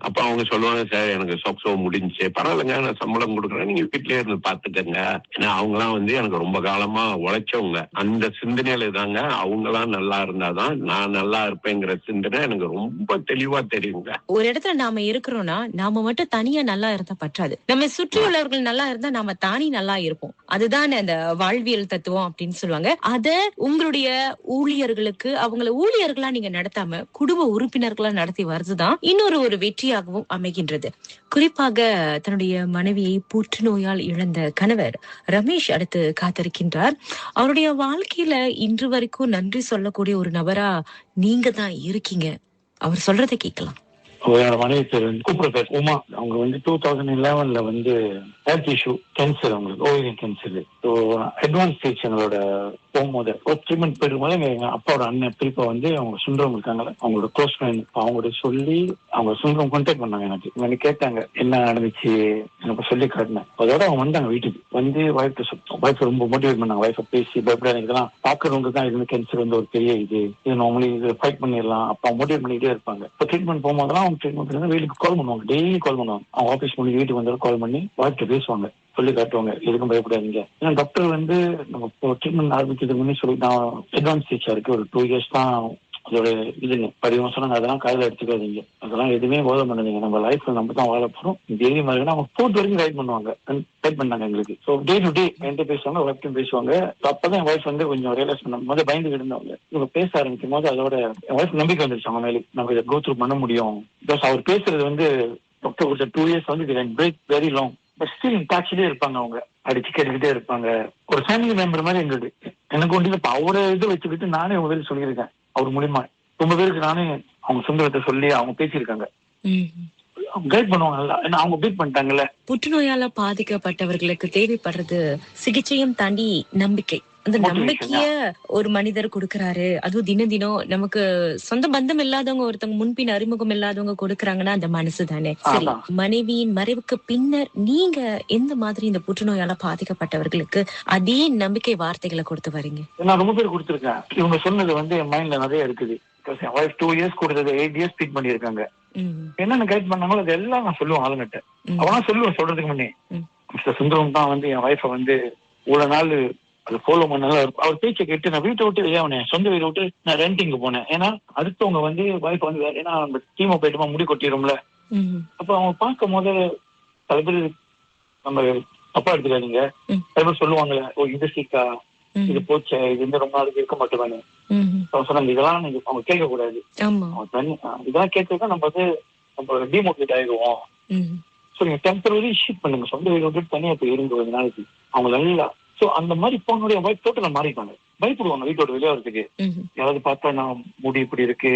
அப்ப அவங்க சொல்லுவாங்க, சார் எனக்கு சொக்ஸோ முடிஞ்சு பரவாயில்லைங்க, நான் சம்பளம் கொடுக்குறேன், நீங்க வீட்லயே இருந்து பாத்துக்கங்க. ஏன்னா அவங்க எல்லாம் எனக்கு ரொம்ப காலமா உழைச்சவங்க. அந்த சிந்தனையில தாங்க அவங்கெல்லாம் நல்லா இருந்தாதான் நான் நல்லா இருப்பேங்கிற சிந்தனை எனக்கு ரொம்ப தெளிவா தெரியுங்க. ஒரு இடத்துல நாம இருக்கிறோம்னா நாம மட்டும் தனியா நல்லா இருந்தா பற்றாது, நம்ம சுற்றியுள்ளவர்கள் நல்லா இருந்தா நாம தானே நல்லா இருப்போம். அதுதான் அந்த வாழ்வியல் தத்துவம் அப்படின்னு சொல்லுவாங்க. அத உங்களுடைய ஊழியர்களுக்கு அவங்கள ஊழியர்களா நீங்க நடத்தாம குடும்ப உறுப்பினர்களா நடத்தி வருதுதான் இன்னொரு ஒரு வெற்றியாகவும் அமைகின்றது. குறிப்பாக தன்னுடைய மனைவியை புற்றுநோயால் இழந்த கணவர் ரமேஷ் அடுத்து காத்திருக்கின்றார். அவருடைய வாழ்க்கையில இன்று வரைக்கும் நன்றி சொல்லக்கூடிய ஒரு நபரா நீங்க தான் இருக்கீங்க. அவர் சொல்றதை கேட்கலாம். அவரோட மனைவி பேர் கூப்பிடுறாரு உமா. அவங்க 2011 ஹெல்த் இஷ்யூ, கேன்சர், அவங்களுக்கு ovarian cancer. So advance stage எங்களோட போகும்போது ஒரு ட்ரீட்மெண்ட் போயிருக்கும்போது எங்க அப்பாவோட அண்ணன் பிரிப்பா அவங்க சுந்தரம் இருக்காங்கல்ல, அவங்களோட க்ளோஸ் ஃப்ரெண்ட், அவங்களோட சொல்லி அவங்க சுந்தரம் கான்டாக்ட் பண்ணாங்க. எனக்கு கேட்டாங்க என்ன நடந்துச்சு, எனக்கு சொல்லி காட்டினேன். அதோட அவங்க வந்தாங்க வீட்டுக்கு வைஃப் ரொம்ப மோட்டிவேட் பண்ணாங்க. வைஃபை பேசி பயப்படாது, இதெல்லாம் பாக்குறவங்க தான் இது கேன்சர் ஒரு பெரிய இது நார்மலி இது ஃபைட் பண்ணிடலாம். அப்ப மோட்டிவேட் பண்ணிட்டே இருப்பாங்க. இப்போ ட்ரீட்மெண்ட் போகும்போதெல்லாம் அவங்க ட்ரீட்மெண்ட் வீட்டுக்கு கால் பண்ணுவாங்க, டெய்லி கால் பண்ணுவாங்க. அவங்க ஆஃபீஸ் பண்ணி வீட்டுக்கு வந்தாலும் கால் பண்ணி வாழ்க்கை பேசுவாங்க, சொல்லி காட்டுவாங்க, எதுக்கும் பயப்படாதீங்க. ஏன்னா டாக்டர் நம்ம ட்ரீட்மெண்ட் ஆரம்பிக்கிறதுக்கு முன்னே சொல்லி நான் அட்வான்ஸ் ஸ்டேஜா இருக்கு, ஒரு 2 years தான் அதோட இதுங்க படிவம் சொன்னாங்க. அதெல்லாம் காலையில் எடுத்துக்காதீங்க, அதெல்லாம் எதுவுமே போத பண்ணாதீங்க, நம்ம லைஃப்ல நம்ம தான் வாழ போறோம். டெய்லி மாதிரி அவங்க 4 வரைக்கும் கைட் பண்ணுவாங்க, கைட் பண்ணாங்க எங்களுக்கு. ஸோ டே டு டே என்கிட்ட பேசுவாங்க, ஒர்க்கும் பேசுவாங்க. அப்பதான் என் வைஃப் கொஞ்சம் ரியலைஸ் பண்ண முதல் பயந்துகிட்டு இருந்தவங்க. இவங்க பேச ஆரம்பிக்கும் போது அதோட என் வைஃப் நம்பிக்கை வந்துருச்சு அவங்க மேலே, நம்ம இதை கோ த்ரூ பண்ண முடியும். பிகாஸ் அவர் பேசுறது டாக்டர் கொடுத்த 2 years break very long, but still டச்லேயே இருப்பாங்க. அவங்க அடிச்சு கேட்டுக்கிட்டே இருப்பாங்க. ஒரு ஃபேமிலி மெம்பர் மாதிரி எங்களுக்கு. எனக்கு ஒன்று இப்போ அவரை இது வச்சுக்கிட்டு நானே உங்க பேர் சொல்லியிருக்கேன். அவர் மூலியமா ரொம்ப பேருக்கு நானே அவங்க சொந்தத்தை சொல்லி அவங்க பேசியிருக்காங்க, கைட் பண்ணுவாங்க நல்லா. ஏன்னா அவங்க பீட் பண்ணிட்டாங்கல்ல. புற்றுநோயால பாதிக்கப்பட்டவர்களுக்கு தேவைப்படுறது சிகிச்சையும் தாண்டி நம்பிக்கை. அந்த நம்பிக்கைய ஒரு மனிதர் கொடுக்கறாரு. அதுவும் தினம் தினம் நமக்கு சொந்த பந்தம் இல்லாதவங்க, ஒருத்தவங்க முன்பின் அறிமுகம் இல்லாதவங்க கொடுக்கறாங்கன்னா அந்த மனசு தானே. சரி, மனைவியின் மறைவுக்கு பின்னர் நீங்க எந்த மாதிரி இந்த புற்றுநோயால பாதிக்கப்பட்டவர்களுக்கு அதே நம்பிக்கை வார்த்தைகளை கொடுத்து வரீங்க? நான் ரொம்ப பேர் கொடுத்துருக்கேன். இவங்க சொன்னது என் மைண்ட்ல நிறைய இருக்குது. 2 years கொடுத்தது 8 years ட்ரீட் பண்ணிருக்காங்க. என்னென்ன கைட் பண்ணாங்களோ அது எல்லாம் நான் சொல்லுவேன் ஆளுங்கிட்ட. அவனா சொல்லுவேன் சொல்றதுக்கு முன்னே, மிஸ்டர் சுந்தரம் தான் என் வைஃபை இவ்வளவு நாள் அது ஃபாலோ பண்ணால. அவர் பேச்சை கேட்டு நான் வீட்டை விட்டு வெளியானேன், சொந்த வீட்டை விட்டு நான் ரெண்டிங்கு போனேன். ஏன்னா அடுத்தவங்க வைஃப் ஏன்னா நம்ம டீமை போயிட்டுமா முடி கொட்டிடும்ல. அப்ப அவங்க பார்க்கும் போது பல பேர் நம்ம அப்பா எடுத்துக்காதீங்க. ம். அதுமாதிரி சொல்லுவாங்கல்ல, ஓ இது சீக்கா, ம். இது போச்சே, இது வந்து ரொம்ப நாளைக்கு இருக்க மாட்டேவானு. ம்ஹும். அவங்க சொன்னாங்க இதெல்லாம் நீங்க அவங்க கேட்கக்கூடாது. ஆமா. அவங்க இதெல்லாம் கேட்கறதா நம்ம வந்து நம்ம டிமோட்டிவேட் ஆயிடுவோம். ம்ஹும். ஸோ நீங்க டெம்பரரி ஷீட் பண்ணுங்க, சொந்த வீடு விட்டு தனியா போய் இருந்து ஒரு நாளைக்கு அவங்க நல்லா. ஸோ அந்த மாதிரி போனுடைய வைஃப் டோட்டலா மாறிட்டாங்க. பயப்படுவாங்க வீட்டோட வெளியே வரதுக்கு. ம்ஹும். யாராவது பார்த்தா நான் முடி இப்படி இருக்கு,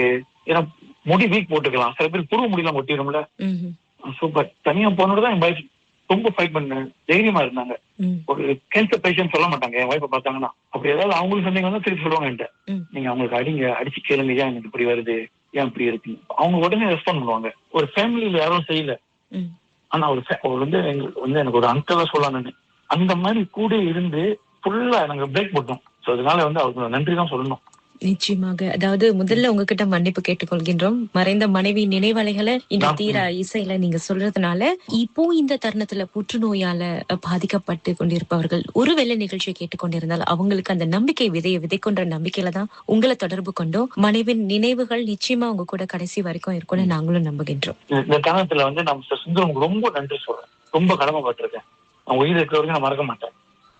ஏன்னா முடி வீக் போட்டுக்கலாம், சில பேர் புருவ முடியெல்லாம் ஒட்டிடும்ல. ம்ஹும். சூப்பர். தனியா போனோட தான் என் வைஃப் ரொம்ப ஃபைட் பண்ண தைரியமா இருந்தாங்க. ம். ஒரு கேன்சர் பேஷண்ட் சொல்ல மாட்டாங்க என் வைஃபை பார்த்தாங்கன்னா. அப்படி ஏதாவது அவங்களுக்கு சொன்னீங்கன்னா திருப்பி சொல்லுவாங்க என்கிட்ட, ம். நீங்க அவங்களுக்கு அடிச்சு கேளுங்க, ஏன் எனக்கு இப்படி வருது, ஏன் இப்படி இருக்கு. அவங்க உடனே ரெஸ்பாண்ட் பண்ணுவாங்க. ஒரு ஃபேமிலியில யாரும் செய்யல, ம். ஆனா அவர் வந்து எங்களுக்கு வந்து எனக்கு ஒரு அங்கிளா சொல்லலாம்னு அந்த மாதிரி கூட இருந்து ஃபுல்லா எனக்கு பிரேக் போட்டோம். ஸோ அதனால வந்து அவருக்கு நன்றி தான் சொல்லணும். நிச்சயமாக. அதாவது முதல்ல உங்ககிட்ட மன்னிப்பு கேட்டுக்கொள்கின்றோம். மறைந்த மனைவி நினைவலைகளை இந்த தீரா இசையில நீங்க சொல்றதுனால இப்போ இந்த தருணத்துல புற்றுநோயால பாதிக்கப்பட்டு கொண்டிருப்பவர்கள் ஒருவேளை நிகழ்ச்சியை கேட்டுக்கொண்டிருந்தால் அவங்களுக்கு அந்த நம்பிக்கை விதையை விதைக்கொன்ற நம்பிக்கையில தான் உங்களை தொடர்பு கொண்டோம். மனைவின் நினைவுகள் நிச்சயமா உங்க கூட கடைசி வரைக்கும் இருக்கும்னு நாங்களும் நம்புகின்றோம். இந்த தருணத்துல வந்து நம்ம சுந்தரம் ரொம்ப நன்றி சொல்றேன். ரொம்ப கடமைப்பட்டிருக்கேன். அவன் உயிர் இருக்கிற வரைக்கும் நான் மறக்க மாட்டேன்.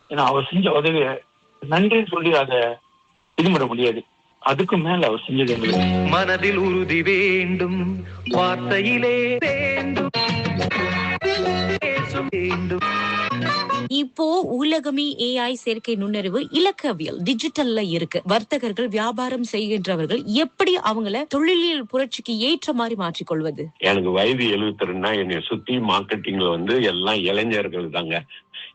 ஏன்னா அவர் செஞ்ச உதவிய நன்றின்னு சொல்லி அதை இது பண்ண முடியாது. அதுக்கு மேல அவர் செஞ்சது எங்களுக்கு. மனதில் உறுதி வேண்டும், வார்த்தையிலே வேண்டும். இப்போ உலகமே AI செயற்கை நுண்ணறிவு இலக்கவியல் டிஜிட்டல்ல இருக்கு. வர்த்தகர்கள் வியாபாரம் செய்கின்றவர்கள் எப்படி அவங்கள தொழிலியல் புரட்சிக்கு ஏற்ற மாதிரி மாற்றிக்கொள்வது? எனக்கு வயது 72னா என்னை சுத்தி மார்க்கெட்டிங்ல வந்து எல்லாம் இளைஞர்கள் தாங்க.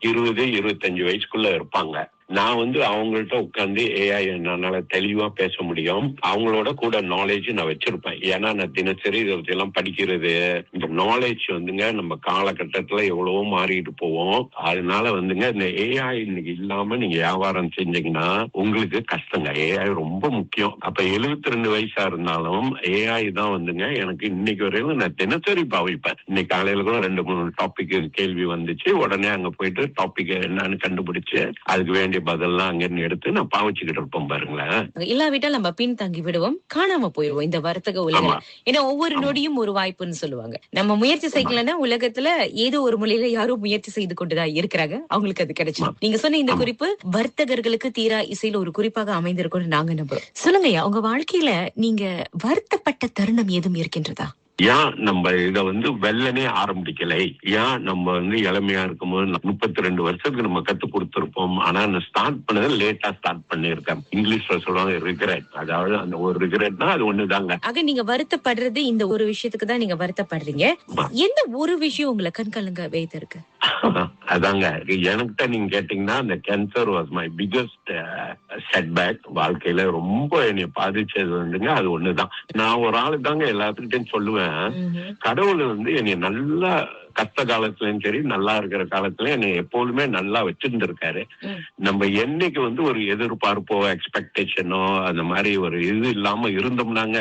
20-25 வயசுக்குள்ள இருப்பாங்க. நான் வந்து அவங்கள்ட்ட உட்கார்ந்து ஏஐ என்னால தெளிவா பேச முடியும். அவங்களோட கூட நாலேஜ் நான் வச்சிருப்பேன். ஏன்னா நான் தினசரி இதை எல்லாம் படிக்கிறது. இந்த நாலேஜ் வந்துங்க நம்ம காலகட்டத்துல எவ்வளவோ மாறிட்டு போவோம். அதனால வந்துங்க இந்த ஏஐ இன்னைக்கு இல்லாம நீங்க வியாபாரம் செஞ்சீங்கன்னா உங்களுக்கு கஷ்டங்க. ஏஐ ரொம்ப முக்கியம். அப்ப 72 வயசா இருந்தாலும் ஏஐ தான் வந்துங்க எனக்கு இன்னைக்கு வரையிலும் நான் தினசரி பாவிப்பேன். இன்னைக்கு காலையில கூட 2-3 டாபிக் கேள்வி வந்துச்சு. உடனே அங்க போயிட்டு டாபிக் என்னன்னு கண்டுபிடிச்சு அதுக்கு வேண்டிய பதிலாம் அங்க இருந்து எடுத்து நான் பாவிச்சுக்கிட்டு இருப்போம் பாருங்களேன். இல்லாவிட்டால் நம்ம பின் தங்கி விடுவோம், காணாம போயிடுவோம் இந்த வர்த்தக உலகம். ஏன்னா ஒவ்வொரு நொடியும் ஒரு வாய்ப்புன்னு சொல்லுவாங்க. நம்ம முயற்சி செய்யலன்னா உலகத்துல ஏதோ ஒரு மொழியில யாரும் முயற்சி செய்து கொண்டுதான் இருக்கிறாங்க, அவங்களுக்கு அது கிடைச்சிடும். நீங்க சொன்ன இந்த குறிப்பு வர்த்தகர்களுக்கு தீரா இசையில ஒரு குறிப்பாக அமைந்திருக்கும்னு நாங்க நம்புறோம். சொல்லுங்க, உங்க வாழ்க்கையில நீங்க வருத்தப்பட்ட தருணம் ஏதும் இருக்கின்றதா? ஏன் நம்ம இத வந்து வெள்ளனே ஆரம்பிக்கலை? ஏன் நம்ம வந்து இளமையா இருக்கும்போது 32 வருஷத்துக்கு நம்ம கத்து கொடுத்திருப்போம். ஆனா நான் ஸ்டார்ட் பண்ணது லேட்டா ஸ்டார்ட் பண்ணிருக்கேன். இங்கிலீஷ்ல சொல்லுவாங்க ரிக்ரெட். அதாவது அந்த ஒரு ரிக்ரெட்னா அது ஒண்ணுதாங்க. ஆக நீங்க வருத்தப்படுறது இந்த ஒரு விஷயத்துக்கு தான் நீங்க வருத்தப்படுறீங்க. எந்த ஒரு விஷயம் உங்களை கண்கலங்க வைத்திருக்கு? அதாங்க எனக்கிட்ட நீங்க கேட்டீங்கன்னா அந்த cancer was my biggest setback. வாழ்க்கையில ரொம்ப என்னை பாதிச்சது வந்துங்க அது ஒண்ணுதான். நான் ஒரு ஆளு தாங்க எல்லாத்துக்கிட்டையும் சொல்லுவேன், கடவுள் வந்து என்னை நல்லா கஷ்ட காலத்துலயும் சரி நல்லா இருக்கிற காலத்துல என்னை எப்போதுமே நல்லா வச்சிருந்து இருக்காரு. நம்ம என்னைக்கு வந்து ஒரு எதிர்பார்ப்போ எக்ஸ்பெக்டேஷனோ அந்த மாதிரி ஒரு இது இல்லாம இருந்தோம்னாங்க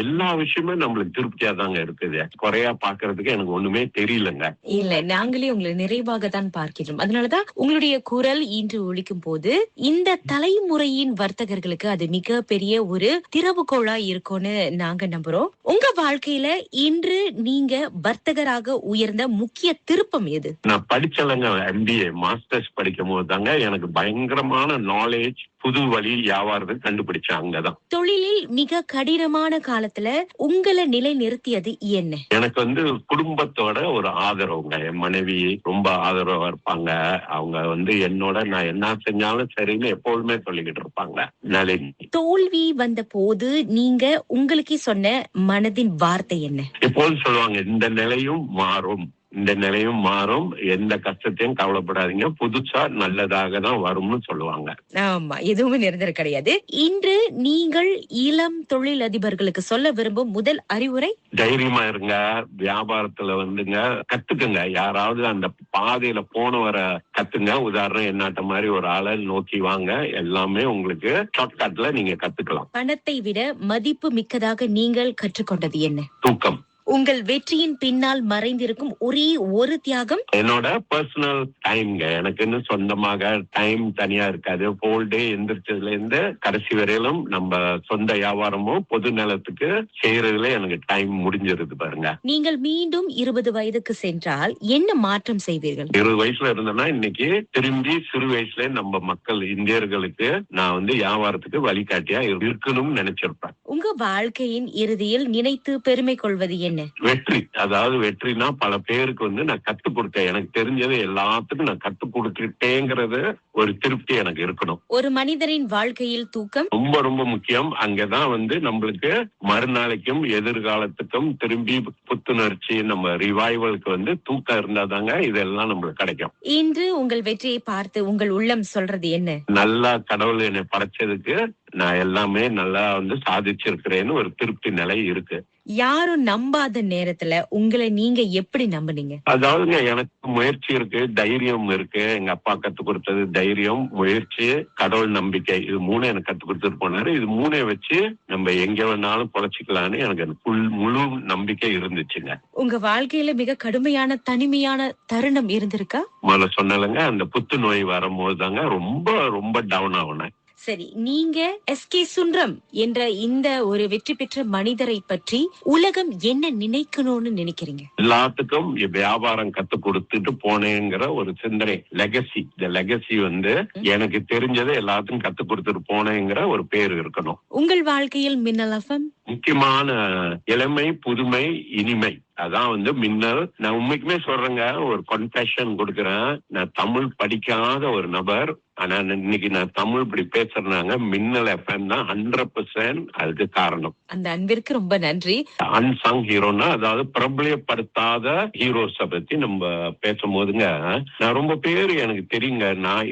எல்லா விஷயமே நம்மளுக்கு திருப்தியா தாங்க இருக்குது. குறையா பாக்குறதுக்கு எனக்கு ஒண்ணுமே தெரியலங்க. இல்ல, நாங்களே உங்களை நிறைவாக தான் பார்க்கிறோம். அதனாலதான் உங்களுடைய குரல் இன்று ஒலிக்கும் போது இந்த தலைமுறையின் வர்த்தகர்களுக்கு அது மிக பெரிய ஒரு திறவுகோளா இருக்கும்னு நாங்க நம்புறோம். உங்க வாழ்க்கையில இன்று நீங்க வர்த்தகராக உயர்ந்த முக்கிய திருப்பம் எது? நான் படிச்சலங்க MBA மாஸ்டர்ஸ் படிக்கும் போது தாங்க எனக்கு பயங்கரமான நாலேஜ், புது வழி வியாபாரத்துக்கு கண்டுபிடிச்சேன். அங்கதான் தொழிலில் மிக கடினமான காலத்துல உங்களை நிலை நிறுத்தியது என்ன? எனக்கு வந்து குடும்பத்தோட ஒரு ஆதரவுங்க. என் மனைவி ரொம்ப ஆதரவா இருப்பாங்க. அவங்க வந்து என்னோட நான் என்ன செஞ்சாலும் சரின்னு எப்போதுமே சொல்லிக்கிட்டு இருப்பாங்க. நளினி, தோல்வி வந்த போது நீங்க உங்களுக்கே சொன்ன மனதின் வார்த்தை என்ன? எப்போதும் சொல்லுவாங்க இந்த நிலையும் மாறும், இந்த நிலையும் மாறும், எந்த கஷ்டத்தையும் கவலைப்படாதீங்க, புதுசா நல்லதாக தான் வரும்னு சொல்லுவாங்க. ஆமா, எதுவுமே நிரந்தரம் கிடையாது. இன்று நீங்கள் இளம் தொழில் அதிபர்களுக்கு சொல்ல விரும்பும் முதல் அறிவுரை? தைரியமா இருங்க. வியாபாரத்துல வந்துங்க கத்துக்குங்க. யாராவது அந்த பாதையில போனவர கத்துங்க. உதாரணம் என்னாட்ட மாதிரி ஒரு ஆளை நோக்கி வாங்க. எல்லாமே உங்களுக்கு ஷார்ட்கட்ல நீங்க கத்துக்கலாம். பணத்தை விட மதிப்பு மிக்கதாக நீங்கள் கற்றுக்கொண்டது என்ன? தூக்கம். உங்கள் வெற்றியின் பின்னால் மறைந்திருக்கும் ஒரே ஒரு தியாகம்? என்னோட பர்சனல் டைம்ங்க. எனக்குன்னு சொந்தமாக டைம் தனியா இருக்காது. ஹோல் டே எந்திரிச்சதுல இருந்து கடைசி வரையிலும் நம்ம சொந்த வியாபாரமும் பொது நலத்துக்கு செய்யறதுல எனக்கு டைம் முடிஞ்சிருது பாருங்க. நீங்கள் மீண்டும் 20 வயதுக்கு சென்றால் என்ன மாற்றம் செய்வீர்கள்? 20 வயசுல இருந்தேன்னா இன்னைக்கு திரும்பி சிறு வயசுல நம்ம மக்கள் இந்தியர்களுக்கு நான் வந்து வியாபாரத்துக்கு வழிகாட்டியா இருக்கணும்னு நினைச்சிருப்பேன். உங்க வாழ்க்கையின் இறுதியில் நினைத்து பெருமை கொள்வது என்ன? வெற்றி. அதாவது வெற்றினா பல பேருக்கு வந்து நான் கத்துக் கொடுத்தேன். எனக்கு தெரிஞ்சது எல்லாத்துக்கும் நான் கத்துக் கொடுத்துட்டேங்கிறது ஒரு திருப்தி எனக்கு இருக்கணும். ஒரு மனிதரின் வாழ்க்கையில் தூக்கம் ரொம்ப ரொம்ப முக்கியம். அங்கதான் வந்து நம்மளுக்கு மறுநாளைக்கும் எதிர்காலத்துக்கும் திரும்பி புத்துணர்ச்சி, நம்ம ரிவைவலுக்கு வந்து தூக்கம் இருந்தாதாங்க இதெல்லாம் நம்மளுக்கு கிடைக்கும். இன்று உங்கள் வெற்றியை பார்த்து உங்கள் உள்ளம் சொல்றது என்ன? நல்லா கடவுள் என்னை படைச்சதுக்கு நான் எல்லாமே நல்லா வந்து சாதிச்சிருக்கிறேன்னு ஒரு திருப்தி நிலை இருக்கு. யாரும் நம்பாத நேரத்துல உங்களை நீங்க எப்படி நம்புனீங்க? அதாவதுங்க எனக்கு முயற்சி இருக்கு, தைரியம் இருக்கு. எங்க அப்பா கத்து கொடுத்தது தைரியம், முயற்சி, கடவுள் நம்பிக்கை. இது 3 எனக்கு கத்து கொடுத்துட்டு போனாரு. இது 3 வச்சு நம்ம எங்க வேணாலும் பொழைச்சிக்கலான்னு எனக்கு முழு நம்பிக்கை இருந்துச்சுங்க. உங்க வாழ்க்கையில மிக கடுமையான தனிமையான தருணம் இருந்திருக்கா? முதல்ல சொன்னலங்க, அந்த புத்துநோய் வரும்போது தாங்க ரொம்ப ரொம்ப டவுன் ஆகுனேன். சரி, நீங்க எஸ்கே சுந்தரம் என்ற இந்த ஒரு வெற்றி பெற்ற மனிதரை பற்றி உலகம் என்ன நினைக்கணும்னு நினைக்கிறீங்க? எல்லாத்துக்கும் வியாபாரம் கத்து கொடுத்துட்டு போனேங்கிற ஒரு சிந்தனை, லெகசி. இந்த லெகசி வந்து எனக்கு தெரிஞ்சதை எல்லாத்துக்கும் கத்து கொடுத்துட்டு போனேங்கிற ஒரு பேர் இருக்கணும். உங்கள் வாழ்க்கையில் மின்னல் எஃப்எம் முக்கியமான இளமை, புதுமை, இனிமை. அதான் வந்து மின்னல். நான் உண்மைக்குமே சொல்றேங்க, ஒரு கன்ஃபெஷன் கொடுக்குறேன். நான் தமிழ் படிக்காத ஒரு நபர். ஆனா இன்னைக்கு நான் தமிழ் இப்படி பேசுறேனாங்க மின்னல் எஃப்எம் தான் 100% அதுக்கு காரணம். அந்த அன்பிற்கு ரொம்ப நன்றி. அன்சங் ஹீரோனா, அதாவது பிரபலப்படுத்தாத ஹீரோஸ பத்தி நம்ம பேசும்போதுங்க, நான் ரொம்ப பேர் எனக்கு தெரியுங்க. நான்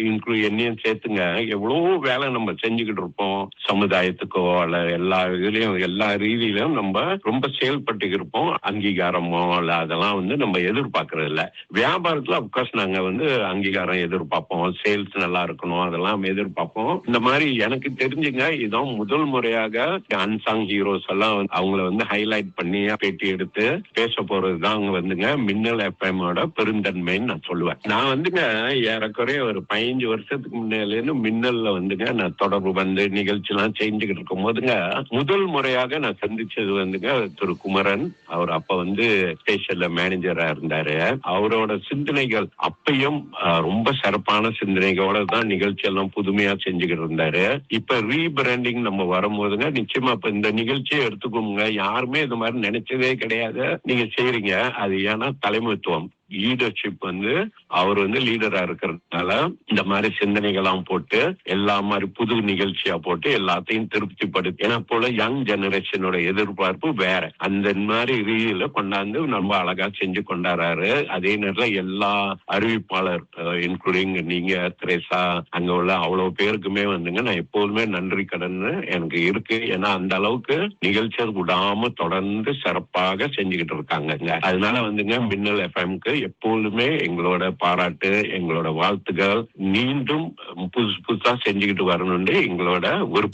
என்னையும் சேர்த்துங்க, எவ்வளவோ வேலை நம்ம செஞ்சுக்கிட்டு இருப்போம். சமுதாயத்துக்கோ அல்ல எல்லா இதுலயும் எல்லா ரீதியிலும் நம்ம ரொம்ப செயல்பட்டு இருப்போம். அங்கீகாரமோ அல்ல அதெல்லாம் வந்து நம்ம எதிர்பார்க்கறது இல்ல. வியாபாரத்துல அப்கோர்ஸ் நாங்க வந்து அங்கீகாரம் எதிர்பார்ப்போம், சேல்ஸ் நல்லா இருக்கணும், அதெல்லாம் எதிர்பார்ப்போம். இந்த மாதிரி எனக்கு தெரிஞ்சுங்க, இதான் முதல் முறையாக அன்சாங் ஹீரோஸ் எல்லாம் அவங்கள வந்து ஹைலைட் பண்ணி பேட்டி எடுத்து பேச போறதுதான் வந்துங்க மின்னல் எஃப்எம்மோட பெருந்தன்மைன்னு நான் சொல்லுவேன். நான் வந்துங்க ஏறக்குறைய ஒரு 15 வருஷத்துக்கு முன்னாலேன்னு மின்னல்ல வந்துங்க நான் தொடர்பு வந்து நிகழ்ச்சி எல்லாம் செஞ்சுக்கிட்டு இருக்கும் போதுங்க முதல் முறையாக நான் சந்திச்சது வந்துங்க திரு குமரன். அவர் அப்ப வந்து ஸ்டேஷன்ல மேனேஜரா இருந்தாரு. அவரோட சிந்தனைகள் அப்பயும் ரொம்ப சிறப்பான சிந்தனைகளோட தான் நிகழ்ச்சி எல்லாம் புதுமையா செஞ்சுக்கிட்டு இருந்தாரு. இப்ப ரீபிராண்டிங் நம்ம வரும்போதுங்க நிச்சயமா இப்ப இந்த நிகழ்ச்சியை எடுத்துக்கோங்க, யாருமே இது மாதிரி நினைச்சதே கிடையாது. நீங்க செய்றீங்க. அது ஏன்னா தலைமைத்துவம், லீடர்ஷிப் வந்து அவர் வந்து லீடரா இருக்கிறதுனால இந்த மாதிரி சிந்தனைகள்லாம் போட்டு எல்லா மாதிரி புது நிகழ்ச்சியா போட்டு எல்லாத்தையும் திருப்திப்படுத்தி, ஏன்னா போல யங் ஜெனரேஷனோட எதிர்பார்ப்பு வேற. அந்த மாதிரி ரீதியில கொண்டாந்து ரொம்ப அழகா செஞ்சு கொண்டாடுறாரு. அதே நேரத்துல எல்லா அறிவிப்பாளர் இன்க்ளூடிங் நீங்க, திரேசா, அங்க உள்ள அவ்வளவு பேருக்குமே வந்துங்க நான் எப்போதுமே நன்றி கடன் எனக்கு இருக்கு. ஏன்னா அந்த அளவுக்கு நிகழ்ச்சியை விடாம தொடர்ந்து சிறப்பாக செஞ்சுக்கிட்டு இருக்காங்க. அதனால வந்துங்க மின்னல் எஃப்எம்க்கு எப்பொழுதுமே எங்களோட பாராட்டு, எங்களோட வாழ்த்துக்கள். மீண்டும் புதுசா செஞ்சுக்கிட்டு வரணும்னு எங்களோட ஒரு